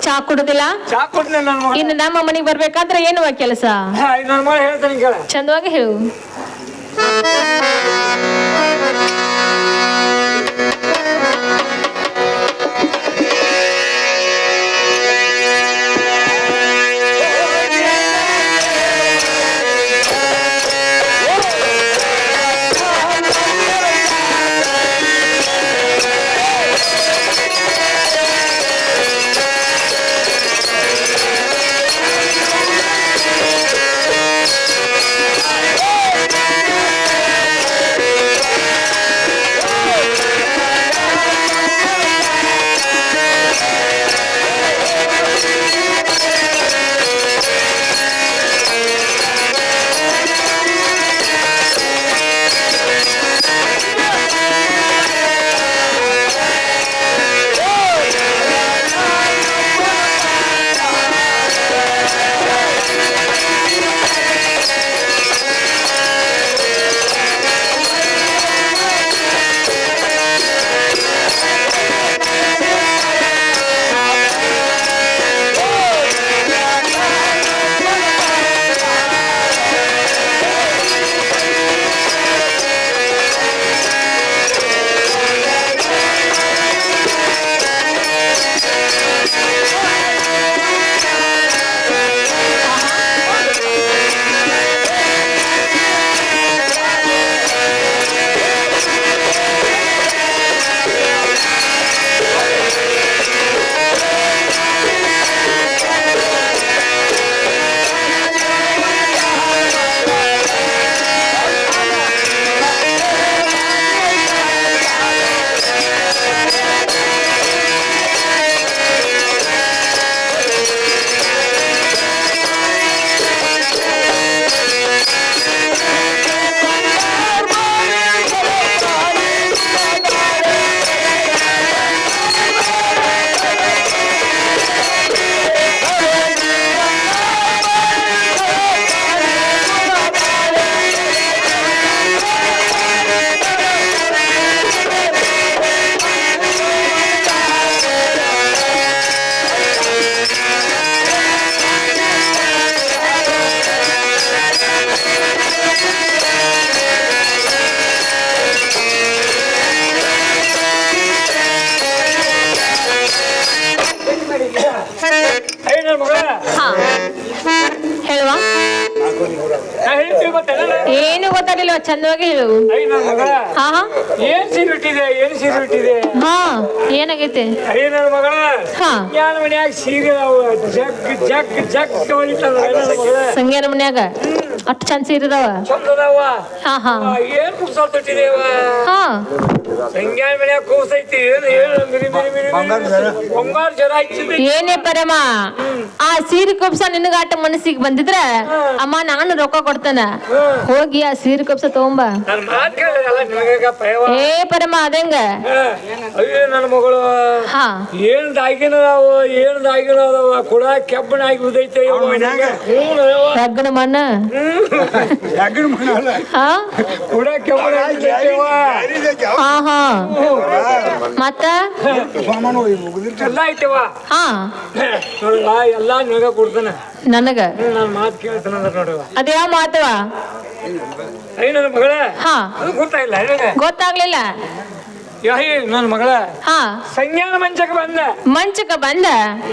ಚಾ ಕುಡುದಿಲ್ಲ ಚಾ ಕೊಡ್ತೀನಿ ನನ್ನ ಮಗ ಇನ್ನು ನಮ್ಮ ಮನೆಗೆ ಬರ್ಬೇಕಾದ್ರೆ ಏನು ಕೆಲಸ ನನ್ನ ಮಗ ಹೇಳ್ತಾನೆ ಕೇಳ ಚಂದವಾಗಿ ಹೇಳು ಹಾ ಹೇಳುವ ಏನು ಗೊತ್ತಾಗಲಿಲ್ಲ ಚಂದವಾಗಿ ಹೇಳು ಹಾ ಹಾ ಏನ್ ಸೀರೆ ಇಟ್ಟಿದೆ ಏನ್ ಸೀರೆ ಇಟ್ಟಿದೆ ಹಾ ಏನಾಗೈತೆ ಅಯ್ಯ ನನ್ನ ಮಗಳ ಹಾ ಯಾನ ಮನ್ಯಾಗ ಸೀರೆ ಅದಾವ ಜಗ್ ಜಗ್ ಜಗ್ ಹೊಳಿತದ ನನ್ನ ಮಗಳ ಸಂಗ್ಯಾನ ಮನ್ಯಾಗ ಅಷ್ಟು ಚಂದ ಸೀರಿದಾವ ಚಂದ ಅದಾವ ಹಾ ಹಾ ಏನ್ ಕುಗ್ಸಾಲ್ ತೊಟ್ಟಿದೇವ ಹಾ ಸಂಗ್ಯಾನ ಮನ್ಯಾಗ ಕೂಸೈತಿ ಏನು ಮಿರಿ ಮಿರಿ ಮಿರಿ ಬಂಗಾರ ಜರ ಹಚ್ಚಿದೆ ಏನೇ ಪರಮ ಆ ಸೀರೆ ಕುಪ್ಸ ನಿನಗಾಟ ಮನಸ್ಸಿಗೆ ಬಂದಿದ್ರ ಅಮ್ಮ ನಾನು ರೊಕ್ಕ ಕೊಡ್ತಾನ ಹೋಗಿ ಆ ಸೀರೆ ಕುಪ್ಸ ತಗೊಂಬ ನನ್ನ ಮಾತು ಕೇಳಿದಲ್ಲ ನಿನಗ ಪಯವ ಏ ಪರಮ ಅದಂಗ ಅಯ್ಯೋ ನನ್ನ ಮಗಳು ಹಾ ಏನ್ ದಾಗಿನ ಅದಾವ ಏನ್ ದಾಗಿನ ಅದಾವ ಕೂಡ ಕೆಬ್ಬನಾಗಿ ಉದೈತೆ ರಗ್ಗಣ ಮಣ್ಣ ಹಾ ಕೂಡ ಕೆಬ್ಬನಾಗಿ ಹಾ ಹಾ ಮತ್ತ ಎಲ್ಲ ಐತೆವ ಹಾ ನೋಡವ ಎಲ್ಲಾ ನಿನಗ ಕೊಡ್ತಾನ ನನಗ ನಾನು ಮಾತು ಕೇಳ್ತಾನ ನೋಡವ ಅದ್ಯಾವ ಮಾತವ ಅಯ್ಯ ನನ್ನ ಮಗಳ ಹಾ ಅದು ಗೊತ್ತಾಗಿಲ್ಲ ನಿನಗ ಗೊತ್ತಾಗ್ಲಿಲ್ಲ ನನ್ನ ಮಗಳ ಹಾ ಸಂಜ್ಞಾನ ಮಂಚಕ್ಕೆ ಬಂದ ಮಂಚಕ ಬಂದ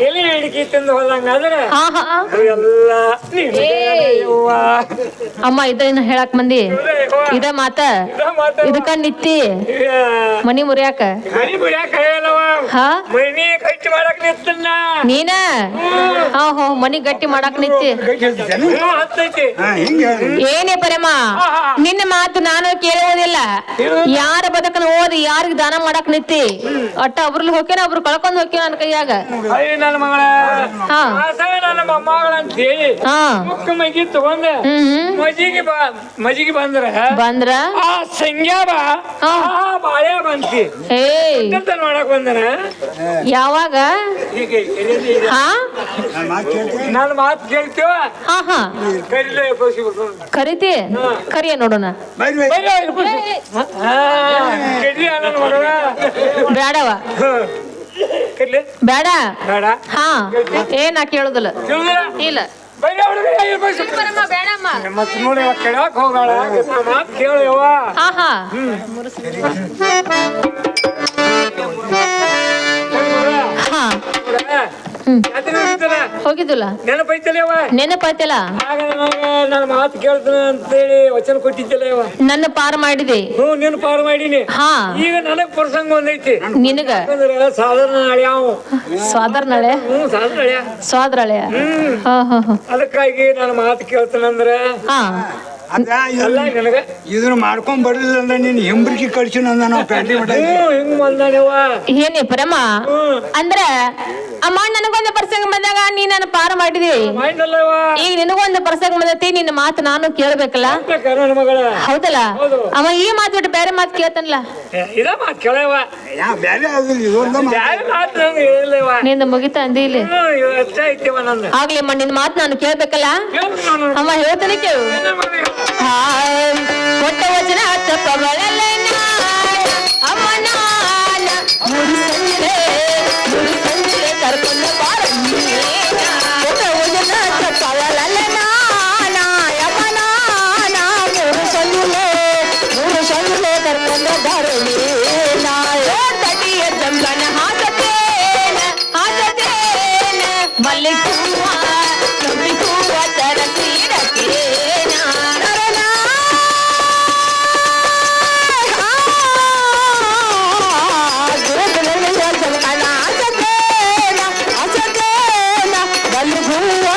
ಎಲ್ಲಿ ಅಡಿಕೆ ತಿಂದು ಹೋದಂಗಾದ್ರೆ ಹಾ ಹಾ ಎಲ್ಲ ನಿನಗೆ ಯವ್ವ. ಅಮ್ಮ ಇದನ್ನ ಹೇಳಕ್ ಮಂದಿ ಇದ ಮಾತ ಇದ ಮಾತು. ಇದಕ್ಕ ನಿತ್ತಿ ಈಗ ಮನಿ ಮುರಿಯಾಕ ಮನಿ ಬಿಡ್ಯಾಕ ಹೇಳವ ಹಾ ಮನಿ ಕಟ್ಟಿ ಮಾಡಕ್ ನಿತ್ತನ್ನ ನೀನ ಹಾ ಹೋ ಮನಿ ಗಟ್ಟಿ ಮಾಡಾಕ್ ನಿತ್ತಿ ಹತ್ತೈತಿ ಏನೇ ಪರಮ ನಿನ್ನ ಮಾತು ನಾನು ಕೇಳುವುದಿಲ್ಲ ಯಾರ ಬದಕನ ಓದಿ ಯಾರಿಗ ದಾನ ಮಾಡಾಕ್ ನಿತ್ತಿ ಒಟ್ಟ ಒಬ್ರಲ್ಲಿ ಹೋಗ್ಯಾನ ಒಬ್ರು ಕಳ್ಕೊಂಡ್ ಹೋಗ್ಯಾನ ನನ್ನ ಕೈಯಾಗ ಅಯ್ಯ ನನ್ನ ಮಗಳ ಹಾ ನನ್ನ ಮೊಮ್ಮಗಳಂತ ಹೇಳಿ ಹಾ ಮುಕ್ಕ ಮಗಿ ತಗೊಂಡ ಮಜಿಗೆ ಬಂದ್ರ ಬಂದ್ರ ಆ ಸಂಜ್ಞಾ ಬಾ ಹಾ. ಬಾಳೆ ಬಂತಿ ಏ ಮಾಡಕ್ ಬಂದನ ಯಾವಾಗ ಹಾ ನನ್ನ ಮಾತು ಕೇಳ್ತೀವ ಹಾ ಹಾ ಕರಿಲೇ ಕರಿತಿ ಕರಿಯ ನೋಡೋಣ ಕರಿ ನನ್ನ ಮಗಳ ಬೇಡವ ಕರ್ಲಿ ಬೇಡ ಬೇಡ ಹಾ ಏನ್ ನಾ ಕೇಳುದಿಲ್ಲ ಇಲ್ಲ ಮತ್ ನೋಡಿ ಕೇಳಕ್ ಹೋಗಾಳ ಮಾತು ಕೇಳವ ಹಾ ಹಾ ಹಾ ಹೋಗಿದ್ದಿಲ್ಲ ನೆನಪೈತಲೇವ ನೆನಪಾಯ್ತಲ್ಲ ಆಗ ನನ್ನ ಮಾತು ಕೇಳ್ತಾನ ಅಂತೇಳಿ ವಚನ ಕೊಟ್ಟಿದ್ದಲೇವ ನನ್ನ ಪಾರ್ ಮಾಡಿದೆ ನೀನು ಪಾರು ಮಾಡೀನಿ ಹಾ ಈಗ ನನಗ್ ಪ್ರಸಂಗ ಒಂದೈತಿ ನಿನಗ ಯಾಕಂದ್ರೆ ಸಾಧಾರಣ ಹಳ್ಯಾವ ಸ್ವಾದರ್ ನಳೆ ಸಾಧಾರಣ ಹಳ್ಯ ಸ್ವಾದ್ರಳೆ ಹಾ ಹಾ ಹಾ ಅದಕ್ಕಾಗಿ ನನ್ನ ಮಾತು ಕೇಳ್ತಾನಂದ್ರ ಹಾ ಅಲ್ಲ ನನಗ ಇದನ್ನ ಮಾಡ್ಕೊಂಡ್ ಬರ್ಲಿಲ್ಲ ಅಂದ್ರೆ ನೀನ್ ಹೆಂಬ್ರಿಕೆ ಕಳ್ಸಿ ನಂದ ನಾವು ಪ್ಯಾಂಟಿ ಮಠ ಹಿಂಗ್ ಬಂದಾನೆವ ಏನೇ ಪರಮ ಅಂದ್ರ ಅಮ್ಮ ನನಗೊಂದು ಪ್ರಸಂಗ ಬಂದಾಗ ನೀ ನನ್ನ ಪಾರ್ ಮಾಡಿದಿ ಮೈಂಡಲ್ಲವ ಈಗ ನಿನಗೊಂದು ಪ್ರಸಂಗ ಬಂದೈತಿ ನಿನ್ನ ಮಾತು ನಾನು ಕೇಳ್ಬೇಕಲ್ಲ ನನ್ನ ಮಗಳ ಹೌದಲ್ಲ ಅವ ಈ ಮಾತು ಬಿಟ್ಟು ಬೇರೆ ಮಾತು ಕೇಳ್ತಾನಲ್ಲ ಇದ ಮಾತು ಕೇಳವ ಬೇರೆ ಅದಿಲ್ಲ ಇದೊಂದ ಯಾರು ಮಾತು ನಂಗೆ ಹೇಳಿಲ್ಲವ ನಿಂದ ಮುಗಿತ ಅಂದಿ ಇಲ್ಲಿ ಅಷ್ಟ ಐತಿವ ನಂದು ಆಗ್ಲಿ ಅಮ್ಮ ನಿನ್ನ ಮಾತು ನಾನು ಕೇಳ್ಬೇಕಲ್ಲ ಅಮ್ಮ ಹೇಳ್ತಾನೆ ಕೇಳು ಕೊಟ್ಟ ವಚನ ತಪ್ಪಬಳಲ್ಲ ಅಮ್ಮ ನಾನ ಮೂರು ಸಂಜೆ ಕರ್ಕೊಂಡ ಬಾರ ಕೊಟ್ಟ ವಚನ ತಪ್ಪಬಳಲ್ಲ ನಾನ ಅಮ್ಮ ನಾನ ಮೂರು ಸಂಜೆ ಕರ್ಕೊಂಡ ಬಾರ ತಟಿಯ ಜಂಬನ ಹಾಕತೇನ ಮಲ್ಲಿಗೆ ಹೂವ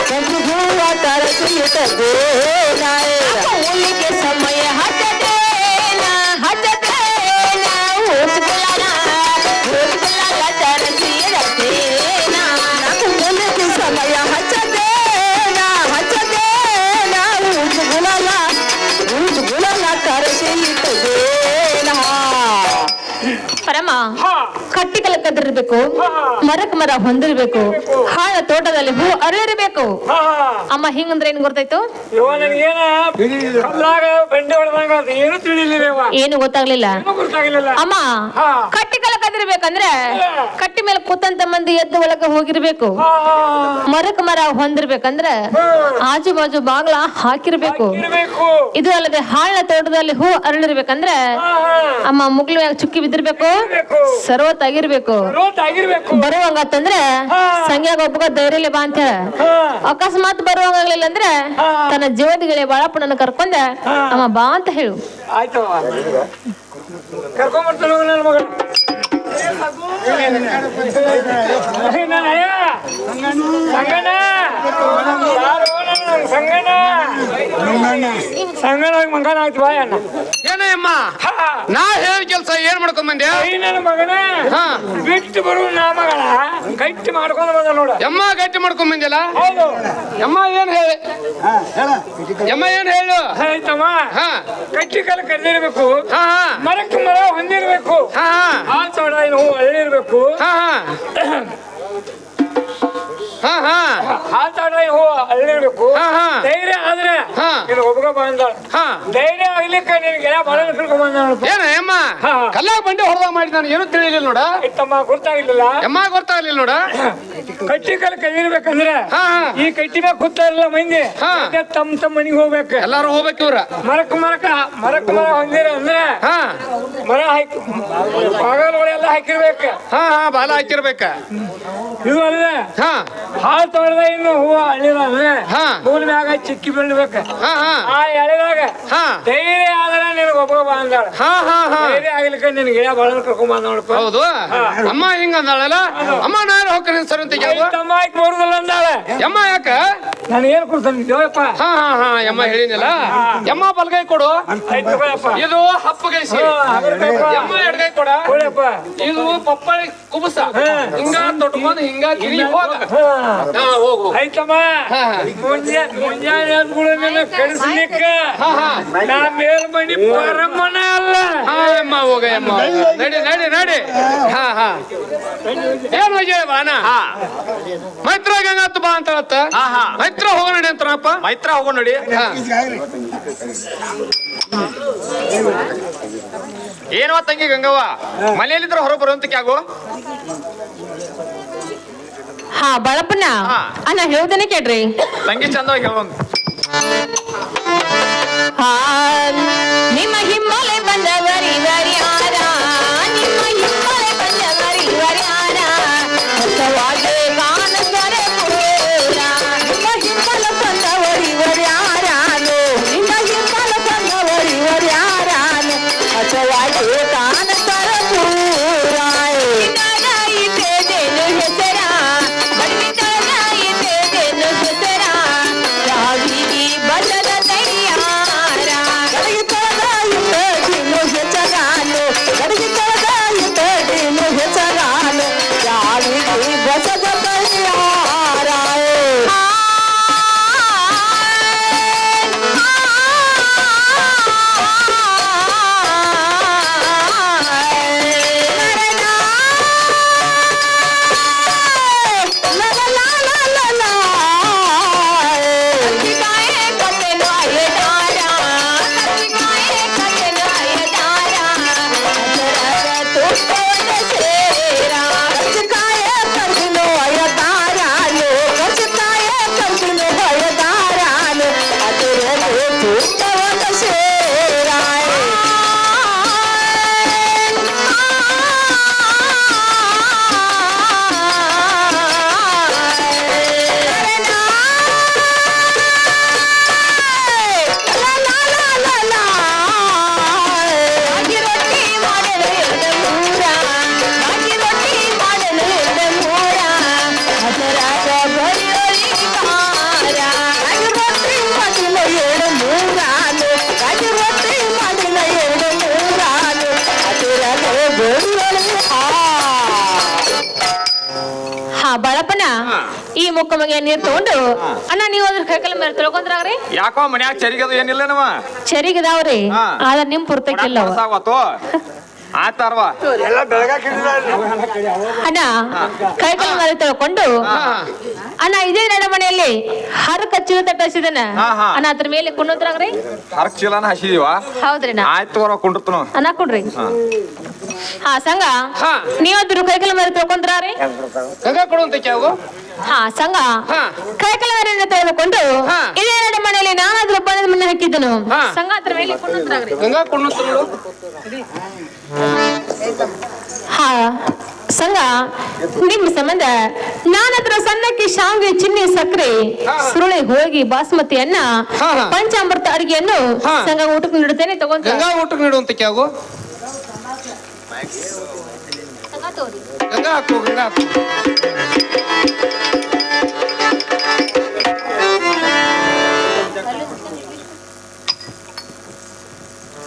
ಕಬ್ಬಿ ಹೂವ ತರಸಿ ಇಡತೇನ ಉಲ್ಲಿಗೆ ಸಮಯ ಹಚ್ಚದೇನ ತರಸಿ ಇಡತೇನ ಉಲ್ಲಿಗೆ ಸಮಯ ಹಚ್ಚದೇನ ಗುಳಲ ತರಸಿ ಇಟ್ಟದೇನ ಪರಮ ಕಟ್ಟಿಕಲ ಕದಿರ್ಬೇಕು ಮರಕ್ ಮರ ಹೊಂದಿರ್ಬೇಕು ಹಾಳ ತೋಟದಲ್ಲಿ ಹೂ ಅರಿರಬೇಕು ಅಮ್ಮ ಹಿಂಗಂದ್ರೆ ಏನ್ ಗೊತ್ತಾಯ್ತು ಇವ ನನಗೇನ ಕಲ್ಲಾಗ ಬಂಡೆ ಹೊಡೆದಂಗ ಏನು ತಿಳಿಲಿಲ್ಲವ ಏನು ಗೊತ್ತಾಗ್ಲಿಲ್ಲ ಗೊತ್ತಾಗಲಿಲ್ಲ ಅಮ್ಮ ಕಟ್ಟಿಕಲ ಕದಿರ್ಬೇಕಂದ್ರೆ ಕಟ್ಟಿ ಮೇಲೆ ಕೂತಂತ ಮಂದಿ ಎದ್ದು ಒಳಗ ಹೋಗಿರ್ಬೇಕು ಮರಕ್ ಮರ ಹೊಂದಿರ್ಬೇಕಂದ್ರೆ ಆಜು ಬಾಜು ಬಾಗ್ಲ ಹಾಕಿರ್ಬೇಕು ಇರಬೇಕು ಇದು ಅಲ್ಲದೆ ಹಾಳ ತೋಟದಲ್ಲಿ ಹೂ ಅರಳಿರ್ಬೇಕಂದ್ರೆ ಅಮ್ಮ ಮುಗ್ಲು ಚುಕ್ಕಿ ಬಿದ್ದಿರ್ಬೇಕು ಸರ್ವತ್ತಾಗಿರ್ಬೇಕು ಆಗಿರ್ಬೇಕು ಬರುವಂಗತ್ತಂದ್ರೆ ಸಂಗ್ಯಾಗ ಒಬ್ಬಗ ಧೈರ್ಯಲೆ ಬಾ ಅಂತ ಅಕಸ್ಮಾತ್ ಬರುವಂಗಾಗ್ಲಿಲ್ಲ ಅಂದ್ರೆ ತನ್ನ ಜೀವದಿಗಳೇ ಬಾಳಪ್ಪನನ್ನ ಕರ್ಕೊಂಡ ಅಮ್ಮ ಬಾ ಅಂತ ಹೇಳು ಆಯ್ತವ ಕರ್ಕೊಂಡ್ಬರ್ತಾನ ನನ್ನ ಮಗಳು ಸಂಗಣ ಮಂಗನ ಆಯ್ತು ಬಾಯ್ ಅಣ್ಣ ಏನಮ್ಮ ನಾ ಹೇಳಿ ಕೆಲಸ ಏನ್ ಮಾಡ್ಕೊಂಡ್ ಬಂದೆ ನನ್ನ ಮಗನ ಬಿಟ್ಟು ಬರುವ ನಾ ಮಗಳ ಗಟ್ಟಿ ಮಾಡ್ಕೊಂಡು ಬಂದ ನೋಡ ಎಮ್ಮ ಗಟ್ಟಿ ಮಾಡ್ಕೊಂಡ್ ಬಂದಿಲ್ಲ ಹೌದು ಎಮ್ಮ ಏನ್ ಹೇಳಿ ಎಮ್ಮ ಏನ್ ಹೇಳು ಆಯ್ತಮ್ಮ ಹಾ ಗಟ್ಟಿ ಕಾಲ ಕರೆದಿರ್ಬೇಕು ಹಾ ಮರಕ್ಕೆ ಮರ ಹೊಂದಿರ್ಬೇಕು ಹಾ ಆ ತೋಡ ಹೂ ಅಳ್ಳಿರ್ಬೇಕು ಹಾ ಹಾ ಹಾ ಹಾ ಹಾತಾಡ ಹೋ ಅಲ್ಲಿರ್ಬೇಕು ಹಾ, ಹಾ. ಧೈರ್ಯ ಆದ್ರೆ ಹಾ. ನೀನು ಒಬ್ಬಗ ಬಂದಾಳ ಹಾ ಧೈರ್ಯ ಆಗ್ಲಿಕ್ಕೆ ನಿನ್ಗೆ ಎಲ್ಲ ಬಳ ಕರ್ಕೊಂಡ್ ಬಂದ ಏನ ಯಮ್ಮ ಹಾ. ಕಲ್ಲಾಗ ಬಂಡೆ ಹೊಡೆದ ಮಾಡಿ ನಾನು ಏನು ತಿಳಿಲಿಲ್ಲ ನೋಡ ತಮ್ಮ ಗೊತ್ತಾಗಿಲ್ಲ ಯಮ್ಮ ಗೊತ್ತಾಗ್ಲಿಲ್ಲ ನೋಡ ಕಟ್ಟಿ ಕಾಲ ಕೈಯಿರ್ಬೇಕಂದ್ರೆ ಹಾ, ಹಾ. ಈ ಕಟ್ಟಿ ಮ್ಯಾಗ ಕೂತಾರಲ್ಲ ಮಂದಿ ಹಾ. ತಮ್ಮ ಮನಿಗೆ ಹೋಗ್ಬೇಕು ಎಲ್ಲಾರು ಹೋಗ್ಬೇಕು ಇವ್ರ ಮರ ಹೊಂದಿರ ಅಂದ್ರೆ ಹಾ ಮರ ಹಾಕಿ ಬಾಗಲುಗಳೆಲ್ಲ ಹಾಕಿರ್ಬೇಕು ಹಾ ಹಾ ಬಾಲ ಹಾಕಿರ್ಬೇಕ ಇದು ಅಲ್ಲ ಹಾ ಹಾಲು ತೊಳೆದ ಇನ್ನು ಹೂವು ಅಳಿದ ಅಂದ್ರೆ ಹಾ. ಮೂಲ ಮ್ಯಾಗ ಚಿಕ್ಕಿ ಬೀಳ್ಬೇಕು ಹಾ ಹಾ ಆ ಎಳೆದಾಗ ಹಾ ಧೈರ್ಯ ಆದ್ರೆ ನಿನಗೆ ಒಬ್ಬ ಬಂದಾಳ ಹಾ ಹಾ ಹಾ ಧೈರ್ಯ ಆಗ್ಲಿಕ್ಕೆ ನಿನ್ ಗಿಡ ಬಳ ಕರ್ಕೊಂಡ್ ಬಂದ ನೋಡಪ್ಪ ಹೌದು ಅಮ್ಮ ಹಿಂಗ ಅಂದಾಳಲ್ಲ ಅಮ್ಮ ನಾನು ಹೋಗ್ತೀನಿ ಸರ್ ಅಂತ ಯಾವ ತಮ್ಮ ಹಾಕಿ ಬರುದಿಲ್ಲ ಅಂದಾಳೆ ಯಮ್ಮ ಯಾಕ ನಾನು ಏನ್ ಕೊಡ್ತಾನೆ ದೇವಪ್ಪ ಹಾ ಹಾ ಹಾ ಯಮ್ಮ ಹೇಳಿನಲ್ಲ ಯಮ್ಮ ಬಲ್ಗೈ ಕೊಡು ಆಯ್ತು ತಗೊಳಪ್ಪ ಇದು ಹಪ್ಪಗೈಸಿ ಯಮ್ಮ ಎಡಗೈ ಕೊಡ ಕೊಡಪ್ಪ ಇದು ಪಪ್ಪಾಳಿ ಕುಬಸ ಹಿಂಗ ತೊಟ್ಕೊಂಡು ಹಿಂಗ ಕಿರಿ ಹೋಗ ಹಾ ಹೋಗು ಆಯ್ತಮ್ಮ ಹಾ. ಮುಂಜಾನೆ ನಿನ್ನ ಕಳಿಸ್ಲಿಕ್ಕ ಹಾ ಹಾ ನಾ ಮೇಲ್ಮನಿ ಪರಮನ ಅಲ್ಲ ಹಾ ಯಮ್ಮ ಹೋಗ ಯಮ್ಮ ನಡಿ ನಡಿ ನಡಿ ಹಾ ಹಾ ಏನ್ ಹೋಗಿ ಬಾನ ಹಾ ಮೈತ್ರ ಗಂಗಾತ್ ಬಾ ಅಂತ ಹೇಳತ್ತ ಹಾ, ಹಾ. ಮೈತ್ರ ಹೋಗ ನಡಿ ಅಂತಾರಪ್ಪ ಮೈತ್ರ ಹೋಗೋ ನೋಡಿ ಹಾ ಏನವ ತಂಗಿ ಗಂಗವ್ವ ಮನೆಯಲ್ಲಿದ್ರೆ ಹೊರ ಬರುವಂತಕ್ಕೆ ಆಗೋ ಹಾ ಬಳಪ್ಪಣ್ಣ ಹಾ. ಅಣ್ಣ ಹೇಳ್ದೇನೆ ಕೇಳ್ರಿ ತಂಗಿ ಚಂದವಾಗಿ ಹೇಳೋದು ಹಾ ನಿಮ್ಮ ಹಿಮ್ಮಲೆ ಬಂದವರಿ ವರಿಯಾರ ನಿಮ್ಮ ಹಿಮ್ಮಲೆ ಬಂದವರಿ ವರಿಯಾರ ಹೊಸವಾಗೆ ಕಾಣಂದರೆ ಪುರೇರ ನಿಮ್ಮ ಹಿಮ್ಮಲ ಬಂದವರಿ ವರಿಯಾರಾನು ನಿಮ್ಮ ಹಿಮ್ಮಲ ಬಂದವರಿ ವರಿಯಾರಾನು ಹೊಸವಾಗೆ ಕಾಣಂತರ ಪೂರಾಯ ಇದ್ದೇನು ಹೆಸರ ಬಡಿತನ ಇದ್ದೇನು ಹೆಸರ ಯಾವಿಗೆ ಬಸದ ತಯ್ಯಾರ ಗಡಿಗೆ ತೊಳೆದಾಯಿತೇನು ಹೆಸರಾನು ಗಡಿಗೆ ತೊಳೆದಾಯಿತೇನು ಹೆಸರಾನು ಯಾವಿಗೆ ಬಸದ ತಯ್ಯಾರ ಹಾ ಬಳಪ್ಪಣ್ಣ ಈ ಮುಖಮಗೆ ನೀರ್ ತಗೊಂಡು ಅಣ್ಣ ನೀವು ಅದ್ರ ಕೈಕಲ್ಲ ಮೇಲೆ ತೊಳ್ಕೊಂಡ್ರಾಗ್ರಿ ಯಾಕೋ ಮನ್ಯಾಗ ಚರಿಗದು ಏನಿಲ್ಲನವ ಚರಿಗಿದಾವ್ರಿ ಹಾ. ಆದ್ರ ನಿಮ್ ಪುರ್ತಕ್ಕಿಲ್ಲ ಅವ. ಸಾಗತ್ತು ಆತಾರ್ವಾ ಎಲ್ಲ ಬೆಳಗಾಕಿಲ್ಲ ಅಣ್ಣ ಕೈಕಲ್ಲ ಮೇಲೆ ತೊಳ್ಕೊಂಡು ಅಣ್ಣ ಇದೇ ನಡಮನೆಯಲ್ಲಿ ಹರಕ ಚೀಲ ತಟ್ಟಿಸಿದನ ಹಾ, ಹಾ. ಅಣ್ಣ ಅದ್ರ ಮೇಲೆ ಕುಣ್ಣುದ್ರಾಗ್ರಿ ಹರಕ್ ಚೀಲನ ಹಸಿದೀವ ಹೌದ್ರಿ ಅಣ್ಣ ಆಯ್ತು ಹೊರ ಕುಂಡಿರ್ತನು ಅಣ್ಣ ಕೊಡ್ರಿ ಹಾ ಸಂಘ ಹಾ. ನೀವದ್ರ ಕೈಕಲ್ಲ ಮೇಲೆ ತೊಳ್ಕೊಂಡ್ರಾರಿ ಗಂಗಾ ಕೊಡುವಂತ ಕ್ಯಾವು ಹಾ ಸಂಘ ಹಾ. ಕೈಕಲವರನ್ನ ತೆಗೆದುಕೊಂಡು ಹಾ. ಇದೇ ಎರಡು ಮನೆಯಲ್ಲಿ ನಾನಾದ್ರೂ ಬಣ್ಣದ ಮನೆ ಹಾಕಿದ್ದನು ಹಾ. ಸಂಘ ಅದ್ರ ಮೇಲೆ ಕುಣ್ಣುದ್ರಾಗ್ರಿ ಗಂಗಾ ಕೊಡುವಂತ ನೋಡು ಹಾ ಸಂಘ ನಿಮ್ಮ ಸಂಬಂಧ ನಾನತ್ರ ಸಣ್ಣಕ್ಕೆ ಶಾವಿಗೆ ಚಿನ್ನಿ ಸಕ್ಕರೆ ಹಾ. ಸುರುಳಿ ಹೋಗಿ ಬಾಸ್ಮತಿ ಅನ್ನ ಹಾ, ಹಾ. ಪಂಚಾಮೃತ ಅಡಿಗೆಯನ್ನು ಹಾ. ಸಂಘ ಊಟಕ್ಕೆ ನೀಡುತ್ತೇನೆ ತಗೊಂತ ಗಂಗಾ ಊಟಕ್ಕೆ ನೀಡುವಂತ ಕ್ಯಾವು ಗಂಗಾ ಹಾಕು ಗಂಗಾ ಹಾಕು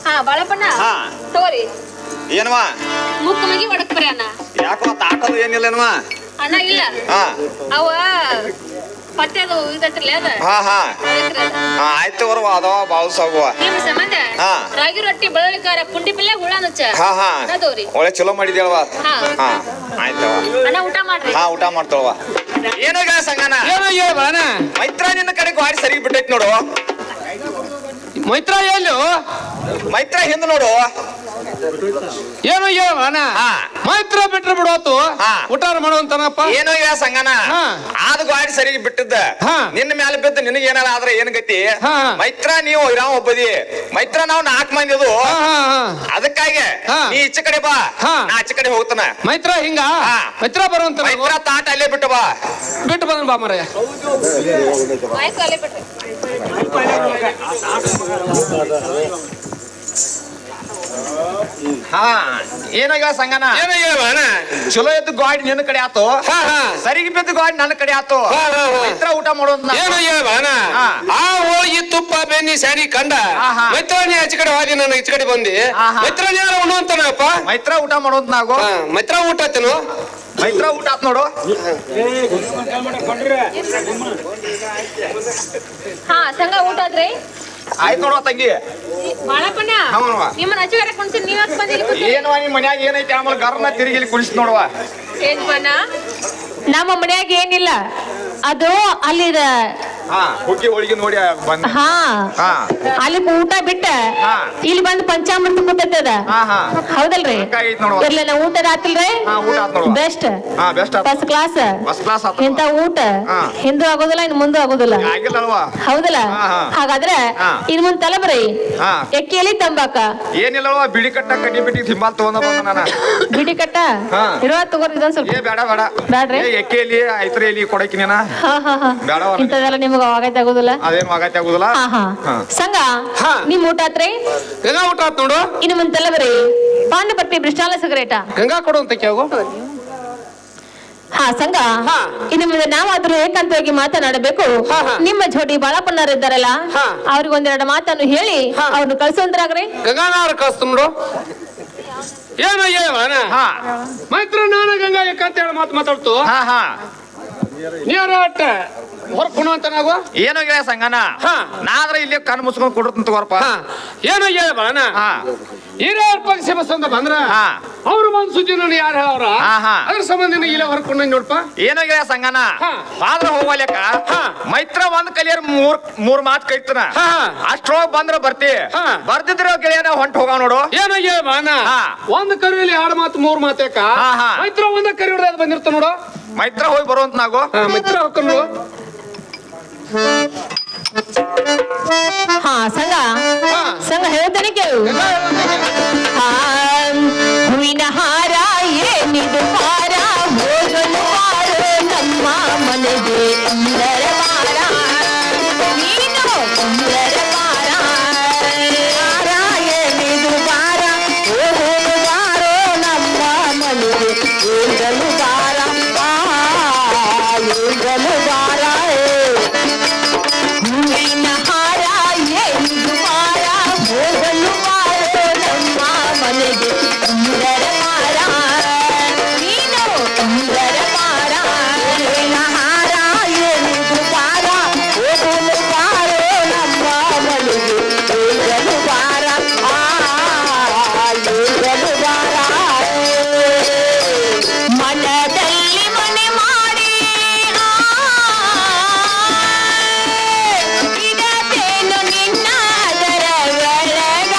ಹಾ ಬಾಳಪ್ಪಣ್ಣ ಹಾ. ತಗೋರಿ ಏನವಾ ಮುಕ್ಕ ಮಗಿ ಒಡಕ್ ಬರ್ರಿ ಅಣ್ಣ ಯಾಕೋ ತಾಟದು ಏನಿಲ್ಲನವಾ ಅಣ್ಣ ಇಲ್ಲ ಹಾ ಅವ ಪಟ್ಟೆದು ಇದತ್ರಲ್ಲ ಅದ ಹಾ ಹಾ ಅದಕ್ರ ಅದ. ಆಯ್ತು ಬರುವ ಅದವ ಬಾವು ಸಾಗುವ ನಿಮ್ಮ ಸಂಬಂಧ ಹಾ. ರಾಗಿ ರೊಟ್ಟಿ ಬೆಳಳಿಕಾರ ಪುಂಡಿ ಪಲ್ಯ ಹುಳ ನುಚ್ಚ ಹಾ ಹಾ ಅದವ್ರಿ ಒಳ್ಳೆ ಚಲೋ ಮಾಡಿದ್ಯಲ್ವಾ ಹಾ. ಹಾ ಆಯ್ತವ ಅಣ್ಣ ಊಟ ಮಾಡ್ರಿ ಹಾ ಊಟ ಮಾಡ್ತಾಳವ ಏನಾಗ ಸಂಗನ ಏನೋ ಹೇಳ್ಬಾನ ಮೈತ್ರ ನಿನ್ನ ಕಡೆ ಗಾಡಿ ಸರಿ ಬಿಟ್ಟೈತಿ ನೋಡು. ಮೈತ್ರ ಎಲ್ಲು ಮೈತ್ರ ಹಿಂದ್ ನೋಡು. ಏನೋ ಹೇಳ್ಬಾನ ಹಾ. ಮೈತ್ರ ಬಿಟ್ರೆ ಬಿಡೋತು ಹಾ. ಊಟಾರ ಮಾಡುವಂತನಪ್ಪ. ಏನೋ ಈಗ ಸಂಗನ ಹಾ. ಆದ ಗಾಡಿ ಸರಿ ಬಿಟ್ಟಿದ್ದ ಹಾ. ನಿನ್ನ ಮೇಲೆ ಬಿದ್ದು ನಿನಗೆ ಏನಾರ ಆದ್ರೆ ಏನ್ ಗತಿ? ಹಾ. ಮೈತ್ರ ನೀವು ಇರಾವ್ ಒಬ್ಬದಿ, ಮೈತ್ರ ನಾವು 4 ಮಂದಿ ಅದು. ಹಾ, ಹಾ, ಹಾ. ಅದಕ್ಕಾಗಿ ಹಾ. ನೀ ಈಚೆ ಕಡೆ ಬಾ, ಹಾ. ನಾ ಆಚೆ ಕಡೆ ಹೋಗ್ತಾನ. ಮೈತ್ರ ಹಿಂಗ ಹಾ. ಮೈತ್ರ ಬರುವಂತ ಮೈತ್ರ ತಾಟ ಅಲ್ಲೇ ಬಿಟ್ಟು ಬಾ. ಬಿಟ್ಟು ಬಂದ್ ಬಾ ಮರ. ಹಾ ಏನಾಗ ಸಂಗನ ಏನೋ ಹೇಳ್ಬಾನ ಚಲೋ ಎದ್ದು ಗಾಡಿ ನಿನ್ನ ಕಡೆ ಆತು, ಹಾ, ಹಾ. ಸರಿಗೆ ಬಿದ್ದು ಗಾಡಿ ನನ್ನ ಕಡೆ ಆತು. ಹಾ, ಹಾ, ಹಾ. ಮೈತ್ರ ಊಟ ಮಾಡೋದ್ ಏನೋ ಹೇಳ್ಬಾನ ಹಾ. ಆ ಹೋಳಿಗೆ ತುಪ್ಪ ಬೆನ್ನಿ ಸ್ಯಾಡಿ ಕಂಡ ಆಹಾ. ಮೈತ್ರಾಣಿ ಆಚೆ ಕಡೆ ಹೋದಿ ನಾನು ಈಚೆ ಕಡೆ ಬಂದಿ ಆಹಾ. ಮೈತ್ರಾಣಿ ಯಾರು ಉಣ್ಣುವಂತನಪ್ಪ. ಮೈತ್ರ ಊಟ ಮಾಡೋದ್ ನಾವು. ಮೈತ್ರ ಊಟ ಆತೇನು ಮೈತ್ರ ಊಟ ಆತ್ ನೋಡು. ಹಾ ಸಂಘ ಊಟ ಆದ್ರಿ ಆಯ್ತು ನೋಡುವ ತಂಗಿ. ಬಾಳಪ್ಪಣ್ಣ ಹೌನವ್ವ. ನಿಮ್ಮನ್ನ ಅಚ್ಚುಗಾರ ಕುಣಿಸಿ ನೀವ್ ಯಾಕೆ ಬಂದಿಲ್ಲ ಏನವ ನಿಮ್ ಮನ್ಯಾಗ ಏನೈತಿ ಆಮೇಲೆ ಗರ್ನ ತಿರುಗಿ ಇಲ್ಲಿ ಕುಳಿಸಿ ನೋಡುವ. ಏನ್ ಬಣ್ಣ ನಮ್ಮ ಮನ್ಯಾಗ ಏನಿಲ್ಲ, ಅದು ಅಲ್ಲಿದ ಹಾ ಹುಗ್ಗಿ ಹೋಳಿಗೆ ನೋಡಿ ಬಂದ. ಹಾ ಹಾ ಅಲ್ಲಿ ಊಟ ಬಿಟ್ಟ ಹಾ. ಇಲ್ಲಿ ಬಂದು ಪಂಚಾಮೃತ ಕೂತದ. ಹಾ ಹಾ ಹೌದಲ್ರಿ? ಹಂಗಾಗೈತ್ ನೋಡುವ. ಇರ್ಲಿಲ್ಲ ಊಟ ಆತಿಲ್ರಿ? ಹಾ ಊಟ ಆತ್ ನೋಡುವ. ಬೆಸ್ಟ್ ಹಾ ಬೆಸ್ಟ್ ಆತ್. First class. ಫಸ್ಟ್ ಕ್ಲಾಸ್ ಆತ್. ಇಂತ ಊಟ ಹಾ. ಹಿಂದೂ ಆಗೋದಿಲ್ಲ ಇನ್ನು ಮುಂದೆ ಆಗೋದಿಲ್ಲ. ಆಗಿಲ್ಲ ಅಲ್ವಾ? ಹೌದಲ್ಲ? ಹಾ, ಹಾ. ಹಾಗಾದ್ರೆ ಹಾ. ಇನ್ ಮುಂದ್ ತಲಬ್ರಿ ಹಾ. ಎಕ್ಕಿಯಲ್ಲಿ ತಂಬಾಕ ಏನಿಲ್ಲಲ್ವಾ, ಬಿಡಿ ಕಟ್ಟ ಕಡ್ಡಿ ಬಿಟ್ಟಿ ತಿಂಬಾಲ್ ತಗೊಂಡ ಬಂದ ನಾನು. ಬಿಡಿ ಕಟ್ಟ ಹಾ. ಇರುವ ತಗೋರಿ ಇದೊಂದ್ ಸ್ವಲ್ಪ. ಏ ಬೇಡ ಬೇಡ. ಬ್ಯಾಡ್ರಿ? ಏ ಎಕ್ಕೆಲಿ ಐತ್ರೇಲಿ ಕೊಡಕಿ ನೀನ. ಹಾ ಹಾ ಹಾ ಬೇಡ ಅವ್ರ. ಇಂಥದೆಲ್ಲ ನಿಮಗ ಆಗೈತೆ ಆಗೋದಿಲ್ಲ. ಅದೇನು ಆಗತ್ತೆ ಆಗುದಿಲ್ಲ. ಹಾ ಹಾ ಹಾ. ಸಂಘ ಹಾ. ನಿಮ್ ಊಟ ಆತ್ರಿ? ಗಂಗಾ ಊಟ ಆತ್ ನೋಡು. ಇನ್ನು ಮುಂದ್ ತಲಬ್ರಿ ಪಾಂಡ ಬರ್ತಿ ಬ್ರಿಸ್ಟಾಲ ಸಿಗರೇಟ. ಗಂಗಾ ಕೊಡುವಂತ ಕ್ಯಾಗು ಹಾ ಸಂಘ ಹಾ. ಇನ್ನು ಮುಂದೆ ನಾವಾದ್ರೂ ಏಕಾಂತವಾಗಿ ಮಾತನಾಡಬೇಕು. ಹಾ, ಹಾ. ನಿಮ್ಮ ಜೋಡಿ ಬಾಳಪ್ಪಣ್ಣರು ಇದ್ದಾರಲ್ಲ, ಹಾ. ಅವ್ರಿಗೆ ಒಂದೆರಡು ಮಾತನ್ನು ಹೇಳಿ ಹಾ. ಅವ್ರನ್ನ ಕಳ್ಸೋಂದ್ರಾಗ್ರಿ. ಗಂಗಾನಾರ ಕಳಿಸ್ತು ನೋಡು. ಏನೋ ಹೇಳ್ಬಾನ ಹಾ ಮೈತ್ರ ನಾನು ಗಂಗಾ ಏಕಂತ ಹೇಳಿ ಮಾತಾಡ್ತು ಹಾ ಹಾ ನೀರ ಅಟ್ಟ ಹೊರಕುಣ ಅಂತ ನಾವು ಏನೋ ಗಿಡ ಸಂಗನ. ಹಾ. ನಾದ್ರ ಇಲ್ಲಿ ಕಣ್ಣು ಮುಚ್ಕೊಂಡ್ ಕೊಡ್ತಂತ ತಗೋರಪ್ಪ. ಏನೋ ಹೇಳ್ಬಾನ ಹಾ ಹಿರಿಯರ ಪಕ್ಷ ಬಸ್ ಅಂತ ಬಂದ್ರ ಹಾ. ಅವ್ರು ಬಂದ್ ಸುದ್ದಿ ನಾನು ಯಾರು ಹೇಳವ್ರ ಹಾ, ಹಾ. ಅದ್ರ ಸಂಬಂಧ ಇಲ್ಲ ಹೊರಕೊಂಡ ನೋಡ್ಪ. ಏನೋ ಗಿಡ ಸಂಗನ. ಹಾ. ಆದ್ರ ಹೋಗ್ವಲ್ಯಾಕ ಹಾ. ಮೈತ್ರ ಒಂದ್ ಕಲಿಯರ್ ಮೂರ್ ಮಾತ್ ಕೈತನ. ಹಾ. ಅಷ್ಟ್ರೊಳಗ್ ಬಂದ್ರ ಬರ್ತಿ. ಹಾ. ಬರ್ದಿದ್ರ ಗೆಳೆಯನ ಹೊಂಟ ಹೋಗ ನೋಡು. ಏನೋ ಹೇಳ್ಬಾನ ಹಾ. ಒಂದ್ ಕರುವಿಲಿ 2 ಮಾತು 3 ಮಾತೇಕ ಹಾ, ಹಾ. ಮೈತ್ರ ಒಂದ ಕರಿ ಹಿಡ್ದು ಬಂದಿರ್ತ ನೋಡು. ಮೈತ್ರ ಹೋಗಿ ಬರುವಂತ ನಾವು. ಮೈತ್ರ ಹೋಗ್ಕೊಂಡು ಹಾ ಸಂಘ ಹಾ. ಸಂಘ ಹೇಳ್ತಾನೆ ಕೇಳು. ಆ, ಹೂವಿನ ಹಾರ ಏನಿದು ಹಾರ ಹೋಗಲು ಬಾರೋ ನಮ್ಮ ಮನೆಗೆ ಸುಂದರ ಬಾರ ನೀನು ಸುಂದರ ಬಾರ ಹಾರ ಏನಿದು ಬಾರ ಹೋಗಲು ಬಾರೋ ನಮ್ಮ ಮನೆಗೆ ಹೋಗಲು ಬಾರ ಹೋಗಲು ಬಾರ ಹೂವಿನ ಹಾರ ಏನಿದು ಹಾರ ಹೋಗಲು ಬಾರೋ ನಮ್ಮ ಮನೆಗೆ ಸುಂದರ ಬಾರ ನೀನು ಸುಂದರ ಬಾರ ಹೂವಿನ ಹಾರ ಏನಿದು ಬಾರ ಹೋಗಲು ಬಾರೋ ನಮ್ಮ ಮನೆಗೆ ಹೋಗಲು ಬಾರ ಹೋಗಲು ಬಾರ ಮನದಲ್ಲಿ ಮನೆ ಮಾಡಿ ಇಡತೇನು ನಿನ್ನ ಅದರ ಒಳಗ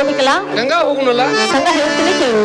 ಹೋಗ್ಬೇಕಲ್ಲ ಗಂಗಾ ಹೋಗುನಲ್ಲ ಸಂಘ ಹೇಳ್ತೀನಿ ಕೇಳು